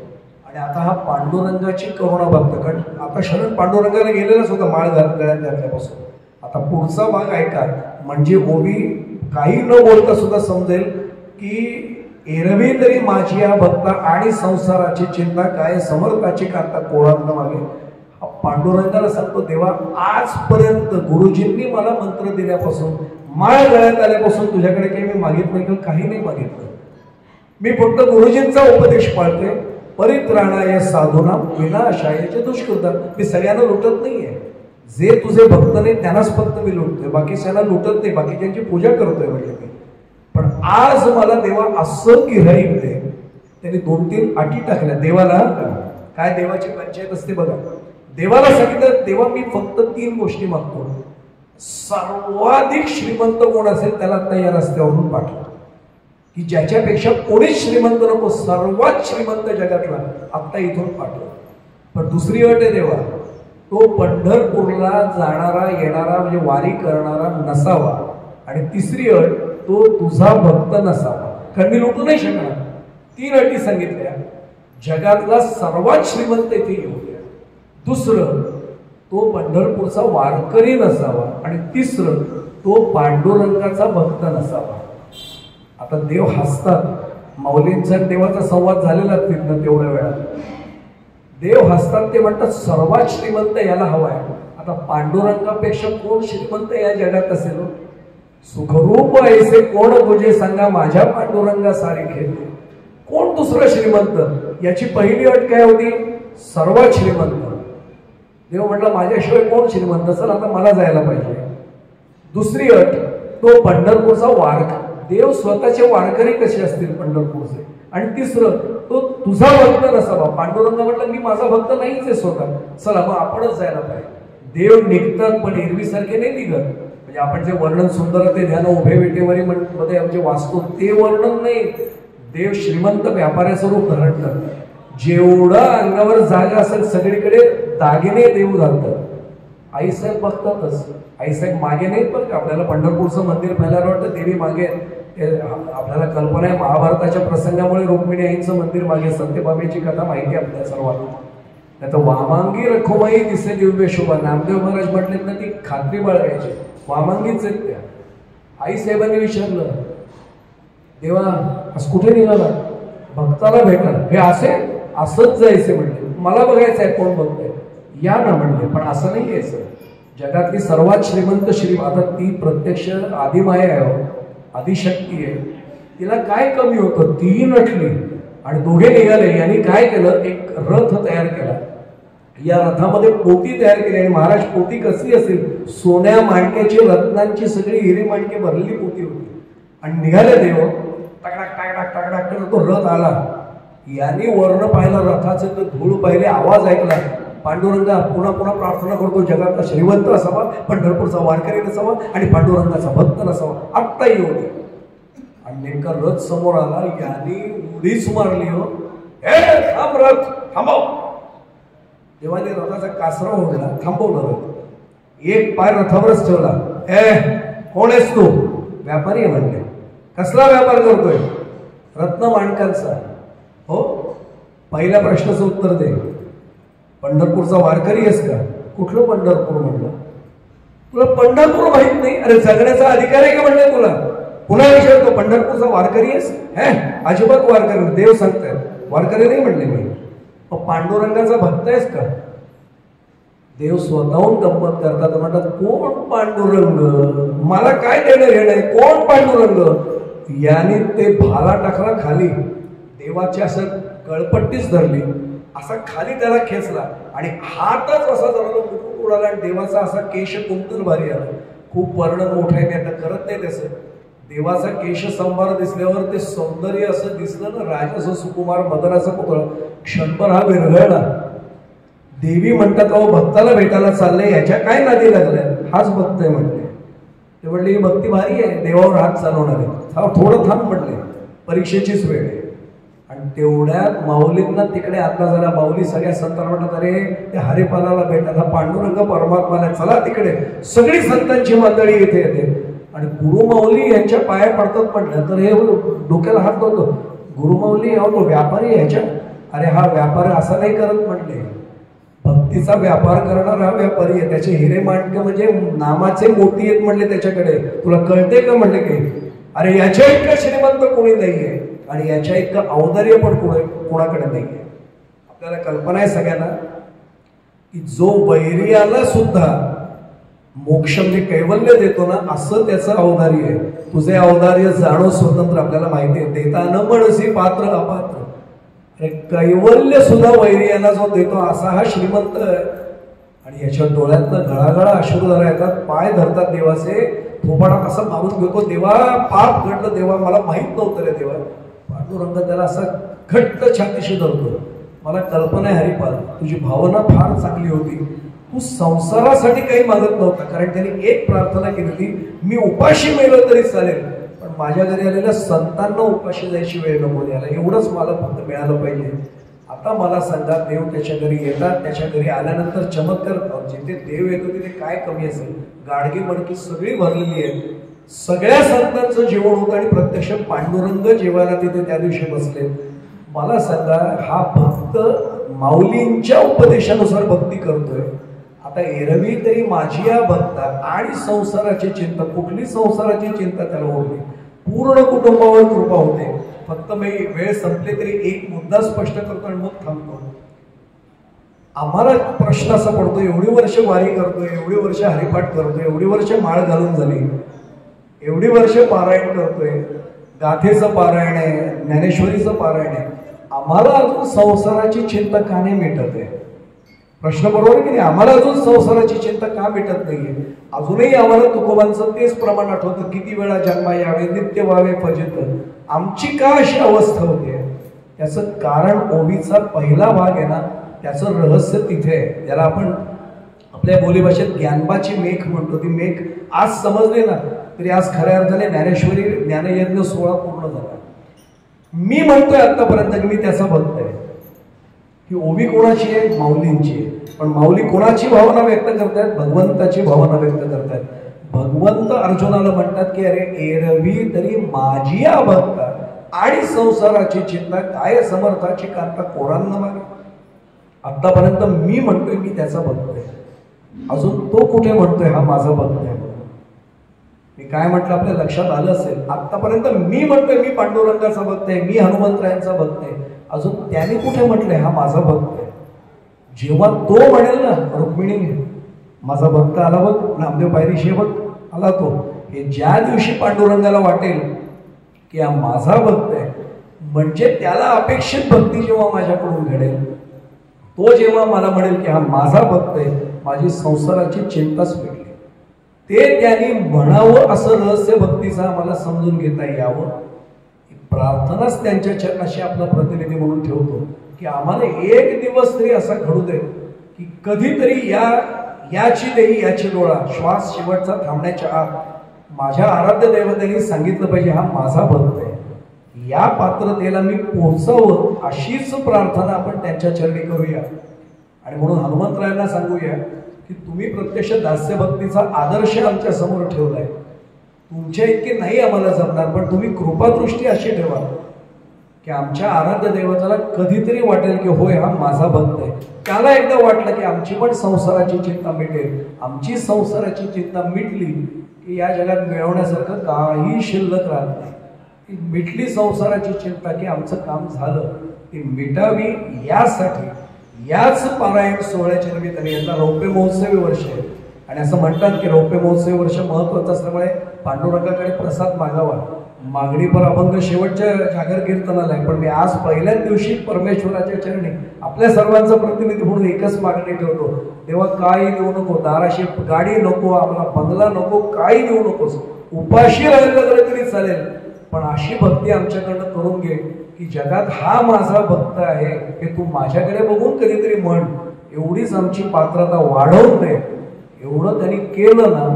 आणि आता हा पांडुरंगाची करुणा बघतो, कारण आता शरण पांडुरंगाला गेलेलाच होता माळ गळ्यात घातल्यापासून. आता पुढचा भाग ऐका, म्हणजे ओबी काही न बोलता सुद्धा समजेल की एरवी तरी माझी या भक्ता आणि संसाराची चिंता काय, समर्थाची कांता कोळांत मागे. पांडुरंगाला सांगतो, देवा आजपर्यंत गुरुजींनी मला मंत्र दिल्यापासून, माळ गळ्यात आल्यापासून तुझ्याकडे काही मी मागितलं नाही, काही नाही मागितलं. मी फक्त गुरुजींचा उपदेश पाळते. परित्राणाय साधूना विनाशायाचे दुष्कृता. मी सगळ्यांना लुटत नाहीये. जे तुझे भक्त नाही त्यांनाच फक्त मी लुटतोय, बाकीच्यांना लुटत नाही, बाकीच्यांची पूजा करतोय म्हणजे मी. पण आज मला देवा असं गिऱ्हाईक दे. त्यांनी 2-3 अटी टाकल्या देवाला. काय देवाची पंचायत असते बघा. देवाला सांगितलं, देवा मी फक्त 3 गोष्टी मागतो. सर्वाधिक श्रीमंत कोण असेल त्याला तयार रस्त्यावरून पाठवा, की ज्याच्यापेक्षा कोणीच श्रीमंत नको, सर्वात श्रीमंत जगातला आत्ता इथून पाठवा. पण दुसरी अट आहे देवा, तो पंढरपूरला जाणारा येणारा म्हणजे वारी करणारा नसावा. आणि तिसरी अट, तो तुझा भक्त नसावा, कारण मी लुटू नाही शकणार. 3 अटी सांगितल्या. जगातला सर्वात श्रीमंत इथे येऊ द्या. दुसरं, तो पंढरपूरचा वारकरी नसावा. आणि तिसरं, तो पांडुरंगाचा भक्त नसावा. आता देव हसतात. माऊलींचा देवाचा संवाद झालेला तिथनं तेवढ्या वेळात. देव हसतात. ते म्हणतात, सर्वात श्रीमंत याला हवाय. आता पांडुरंगापेक्षा कोण श्रीमंत या जगात असेल? सुखरूप ऐसे कोण तुझे सांगा, माझ्या पांडुरंगा सारी खेळते. कोण दुसरं श्रीमंत? याची पहिली अट काय होती? सर्वात श्रीमंत. देव म्हटला, माझ्याशिवाय कोण श्रीमंत? चल आता मला जायला पाहिजे. दुसरी अट, तो पंढरपूरचा वारकरी. देव स्वतःचे वारकरी कसे असतील पंढरपूरचे. आणि तिसरं, तो तुझा भक्त नसावा. पांडुरंग म्हटलं, मी माझा भक्त नाहीच आहे स्वतः, चला मग आपणच जायला पाहिजे. देव निघतात, पण एरवीसारखे नाही निघत. म्हणजे आपण जे वर्णन सुंदर ते ध्यान उभे विटेवरी मध्ये आमचे वाचतो ते वर्णन नाही. देव श्रीमंत व्यापाऱ्याचं रूप धारण करतात. जेवढं अंगावर जागा असेल सगळीकडे दागिने देव घालतात. आईसाहेब बघतातच. आईसाहेब मागे नाहीत, पण आपल्याला पंढरपूरचं मंदिर पाहायला वाटतं देवी मागे. आपल्याला कल्पना आहे, महाभारताच्या प्रसंगामुळे रुक्मिणी आईंचं मंदिर मागे. सत्यभामेची कथा माहिती आहे आपल्या सर्वांना. नाही तर वामांगी रखुमाई दिसे दिव्य शोभा. नामदेव महाराज म्हटलेत ना, ती खात्री बाळगायची. वामांगीच आहेत त्या. आईसाहेबांनी विचारलं, देवा आज कुठे निघाला? भक्ताला भेटला. हे असंच जायचे म्हणले. मला बघायचं आहे कोण बघतंय. या ना म्हणले, पण असं नाही यायचं. जगातली सर्वात श्रीमंत आता ती प्रत्यक्ष आदिमाया आहे, आदिशक्ती आहे. तिला काय कमी होतं, तीही नटली आणि दोघे निघाले. यांनी काय केलं, एक रथ तयार केला. या रथामध्ये पोती तयार केली आणि महाराज पोती कसली असेल, सोन्या माणक्याची रत्नांची सगळी हिरे माणके भरलेली पोती होती. आणि निघाले देव, टाकडाक टाकडाक टाकडाक करत तो रथ आला. यांनी वर्ण पाहिलं, रथाचं तर धूळ पाहिले, आवाज ऐकला. पांडुरंगा पुन्हा पुन्हा प्रार्थना करतो, जगातला श्रीमंत असावा, पंढरपूरचा वारकरी नसावा आणि पांडुरंगाचा भक्त नसावा, आत्ता येऊ दे. आणि नेमका रथ समोर आला. यांनी उडीच मारली. हो थांब रथ, थांबव. देवाने रथाचा कासरा ओढला, थांबवलं रथ. एक पाय रथावरच ठेवला. कोण आहेस तू? व्यापारी आहे म्हणले. कसला व्यापार करतोय? रत्न माणकांचा. हो, पहिल्या प्रश्नाचं उत्तर दे. पंढरपूरचा वारकरी आहेस का? कुठलं पंढरपूर म्हणलं? तुला पंढरपूर माहित नाही? अरे जगण्याचा अधिकार आहे का म्हणलं तुला? पुन्हा विचारतो, पंढरपूरचा वारकरी आहेस? अजिबात वारकरी. देव सांगताय वारकरी नाही म्हणले मी. पांडुरंगाचा भक्त आहेस का? देव स्वतःहून गंमत करतात, म्हणतात कोण पांडुरंग? मला काय देणं घेणं आहे? कोण पांडुरंग? याने ते भाला टाकला खाली. देवाची असं गळपट्टीच धरली, असा खाली त्याला खेचला आणि हातच असा जरा मुकुट उडाला आणि देवाचा असा केश कुंतल भारी आला. खूप वर्णन मोठं आहे, आता करत नाही त्याचं. देवाचा केश संभार दिसल्यावर ते सौंदर्य असं दिसलं ना, राजस सुकुमार मदनाचा पुतळा. क्षणभर हा विरघळला. देवी म्हणतात अहो भक्ताला भेटायला चाललंय, याच्या काय नादी लागल्या? हाच भक्त आहे म्हणले. ते म्हणले ही भक्ती भारी आहे, देवावर हात चालवणार आहे. थोडं थांब म्हणले, परीक्षेचीच वेळ आहे. आणि तेवढ्यात माऊलींना तिकडे आता झाला. माऊली सगळ्या संतांना म्हणतात अरे ते हरिपालाला भेटतात, हा पांडुरंग परमात्माला, चला तिकडे. सगळी संतांची मंडळी इथे येते आणि गुरुमाऊली यांच्या पाया पडतात म्हटलं तर हे डोक्याला हात लावतो. गुरुमाऊली तो व्यापारी ह्याच्या, अरे हा व्यापार असा नाही करत म्हणले. भक्तीचा व्यापार करणारा हा व्यापारी आहे. त्याचे हिरे माणके म्हणजे नामाचे मोती आहेत म्हणले त्याच्याकडे. तुला कळते का म्हणले की? अरे याच्या इतका श्रीमंत कोणी नाहीये आणि याच्या इतकं औदार्य पण कोणाकडे नाहीये. आपल्याला कल्पना आहे सगळ्यांना की जो वैरियाला सुद्धा मोक्ष म्हणजे कैवल्य देतो ना, असं त्याचं औदार्य आहे. तुझे औदार्य जाणो स्वतंत्र, आपल्याला माहिती आहे. देता न म्हणसी पात्र अपात्र. कैवल्य सुद्धा वैरियाला जो देतो असा हा श्रीमंत आहे. आणि याच्या डोळ्यातनं गळागळा अश्रुधारा येतात, पाय धरतात देवाचे, थोबाडात असं मारून घेतो. देवा पाप घडलं, देवा मला माहित नव्हतं रे देवा. पांडुरंग त्याला असा घट्ट छातीशी धरतो. मला कल्पना आहे हरिपाल, तुझी भावना फार चांगली होती. तू संसारासाठी काही मागत नव्हता, कारण त्यांनी एक प्रार्थना केली होती, मी उपाशी मेलो तरी चालेल पण माझ्या घरी आलेल्या संतांना उपाशी जायची वेळ नको द्यायला, एवढंच मला फक्त मिळालं पाहिजे. आता मला सांगा, देव त्याच्या घरी येतात, त्याच्या घरी आल्यानंतर चमत्कार, जिथे देव येतो तिथे काय कमी असेल? गाडगी मडकी सगळी भरलेली आहे. सगळ्या संतांचं जेवण होतं आणि प्रत्यक्ष पांडुरंग जेवायला तिथे त्या दिवशी बसले. मला सांगा, हा भक्त माऊलींच्या उपदेशानुसार भक्ती करतोय. आता एरवी तरी माझी या भक्ता आणि संसाराची चिंता, कुठली संसाराची चिंता त्याला होते? पूर्ण कुटुंबावर कृपा होते. फक्त मी वेळ संपले तरी एक मुद्दा स्पष्ट करतो आणि मग थांबतो. आम्हाला प्रश्न असा पडतो, एवढी वर्ष वारी करतोय, एवढी वर्ष हरिपाठ करतोय, एवढी वर्ष माळ घालून झाली, एवढी वर्ष पारायण करतोय, गाथेचं पारायण आहे, ज्ञानेश्वरीचं पारायण आहे, आम्हाला अजून संसाराची चिंता का नाही मिटत आहे? प्रश्न बरोबर की नाही? आम्हाला अजून संसाराची चिंता का मिटत नाहीये? अजूनही आम्हाला तुकोबांचं तेच प्रमाण आठवतं, किती वेळा जन्मा यावे, नित्य व्हावे फजित. आमची का अशी अवस्था होते? त्याचं कारण ओवीचा पहिला भाग आहे ना, त्याचं रहस्य तिथे आहे. ज्याला आपण आपल्या बोलीभाषेत ज्ञानबाची मेघ म्हणतो. ती मेघ आज समजली ना तरी आज खऱ्या अर्थाने ज्ञानेश्वरी ज्ञानयज्ञ 16 पूर्ण झाला. मी म्हणतोय आतापर्यंत की मी त्याचा भक्त आहे. ही ओवी कोणाची आहे? माऊलींची आहे. पण माऊली कोणाची भावना व्यक्त करतात? भगवंताची भावना व्यक्त करतात. भगवंत अर्जुनाला म्हणतात की अरे एरवी तरी माझी या भक्ता आणि संसाराची चिंता, काय समर्थाची कांता कोरांना मागे. आतापर्यंत मी म्हणतोय मी त्याचा भक्त आहे, अजून तो कुठे म्हणतोय हा माझा भक्त आहे? मी काय म्हटलं आपल्या लक्षात आलं असेल. आतापर्यंत मी म्हणतोय मी पांडुरंगाचा भक्त आहे, मी हनुमंतरायांचा भक्त आहे, अजून त्याने कुठे म्हटलंय हा माझा भक्त आहे? जेव्हा तो म्हणेल ना, रुक्मिणी माझा भक्त आला बघ, नामदेव पायरीशी बघ आला तो, हे ज्या दिवशी पांडुरंगाला वाटेल की हा माझा भक्त आहे, म्हणजे त्याला अपेक्षित भक्ती जेव्हा माझ्याकडून घडेल, तो जेव्हा मला म्हणेल की हा माझा भक्त आहे, माझी संसाराची चिंताच मिटली. ते त्यांनी म्हणावं असं रहस्य भक्तीचं आम्हाला समजून घेता यावं, प्रार्थनाच त्यांच्या चरणाशी आपला प्रतिनिधी म्हणून ठेवतो की आम्हाला एक दिवस तरी असा घडू दे की कधीतरी याची देही याची डोळा श्वास शेवटचा थांबण्याच्या आत माझ्या आराध्य देवतेने सांगितलं पाहिजे हा माझा भक्त आहे, या पात्रतेला मी पोहोचावं अशीच प्रार्थना आपण त्यांच्या चरणी करूया. आणि म्हणून हनुमंतरायांना सांगूया की तुम्ही प्रत्यक्ष दास्यभक्तीचा आदर्श आमच्या समोर ठेवलाय, तुमच्या इतके नाही आम्हाला जमणार, पण तुम्ही कृपादृष्टी अशी ठेवा की आमच्या आराध्य देवताला कधीतरी वाटेल की होय हा माझा भक्त आहे. त्याला एकदा वाटलं की आमची पण संसाराची चिंता मिटेल, आमची संसाराची चिंता मिटली की या जगात मिळवण्यासारखं काही शिल्लक राहत नाही. ती मिटली संसाराची चिंता की आमचं काम झालं, ती मिटावी यासाठी याच पारायण सोहळ्याच्या निमित्ताने यंदा रौप्य महोत्सवी वर्ष आहे. आणि असं म्हणतात की रौप्य महोत्सवी वर्ष महत्वाचं असल्यामुळे पांडुरंगाकडे प्रसाद मागावा. मागणी पर अभंग शेवटच्या जागर कीर्तनाला आहे, पण मी आज पहिल्याच दिवशी परमेश्वराच्या चरणी आपल्या सर्वांचा प्रतिनिधी म्हणून एकच मागणी ठेवतो, तेव्हा काही देऊ नको, दाराशी गाडी नको, आम्हाला बंगला नको, काही देऊ नकोस, उपाशी राहिलं तरी चालेल, पण अशी भक्ती आमच्याकडनं करून घे की जगात हा माझा भक्त आहे हे तू माझ्याकडे बघून कधीतरी म्हण. एवढीच आमची पात्रता वाढवून दे. एवढं त्यांनी केलं ना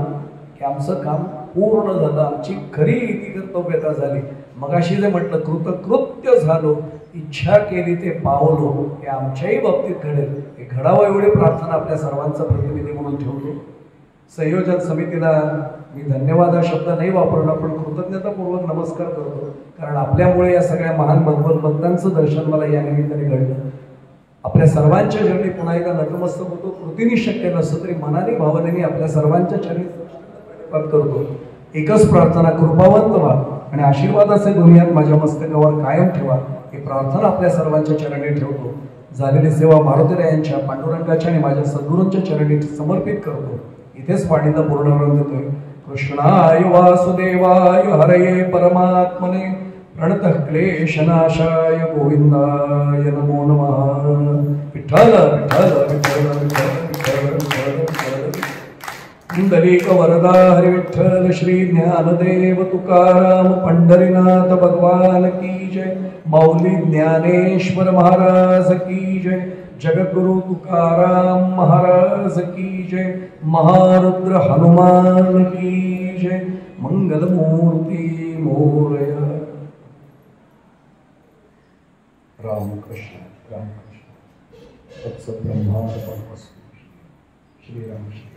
की आमचं काम पूर्ण झालं, आमची खरी इति कर्तव्यता झाली. मगाशी जे म्हटलं कृतकृत्य झालो, इच्छा केली ते पावलो, हे आमच्याही बाबतीत घडेल. हे घडावं एवढी प्रार्थना आपल्या सर्वांचा प्रतिनिधी म्हणून ठेवतो. संयोजन समितीला मी धन्यवाद हा शब्द नाही वापरणार, पण कृतज्ञतापूर्वक नमस्कार करतो, कारण आपल्यामुळे या सगळ्या महान भगवत भक्तांचं दर्शन मला या निमित्ताने घडलं. आपल्या सर्वांच्या चरणी पुन्हा एकदा नतमस्तक होतो. कृतीने शक्य नसतं तरी मनाने भावनेने आपल्या सर्वांच्या चरणी करतो. एकच प्रार्थना, कृपावंत व्हा आणि आशीर्वादाचे दुनियात माझ्या मस्तकावर कायम ठेवा, ही प्रार्थना आपल्या सर्वांच्या चरणी ठेवतो. झालेली सेवा मारुतीरायांच्या, पांडुरंगाच्या आणि माझ्या सद्गुरूंच्या चरणी समर्पित करतो. इथेच वाणीला पूर्णविराम देतोय. कृष्णाय वासुदेवाय हरये परमात्मने प्रणतः क्लेशनाशाय गोविंदाय नमो नमः. विठ्ठल विठ्ठल विठ्ठल विठ्ठल विठ्ठल पुंडलिक वरदा हरि विठ्ठल. श्री ज्ञानदेव तुकाराम पंढरीनाथ भगवान की जय. माऊली ज्ञानेश्वर महाराज की जय. जगद्गुरु तुकाराम महाराज की जय. महारुद्र हनुमान की जय. मंगलमूर्ती मोरया. रामकृष्ण रामकृष्ण. तत्सत ब्रह्मार्पणमस्तु. श्रीराम श्री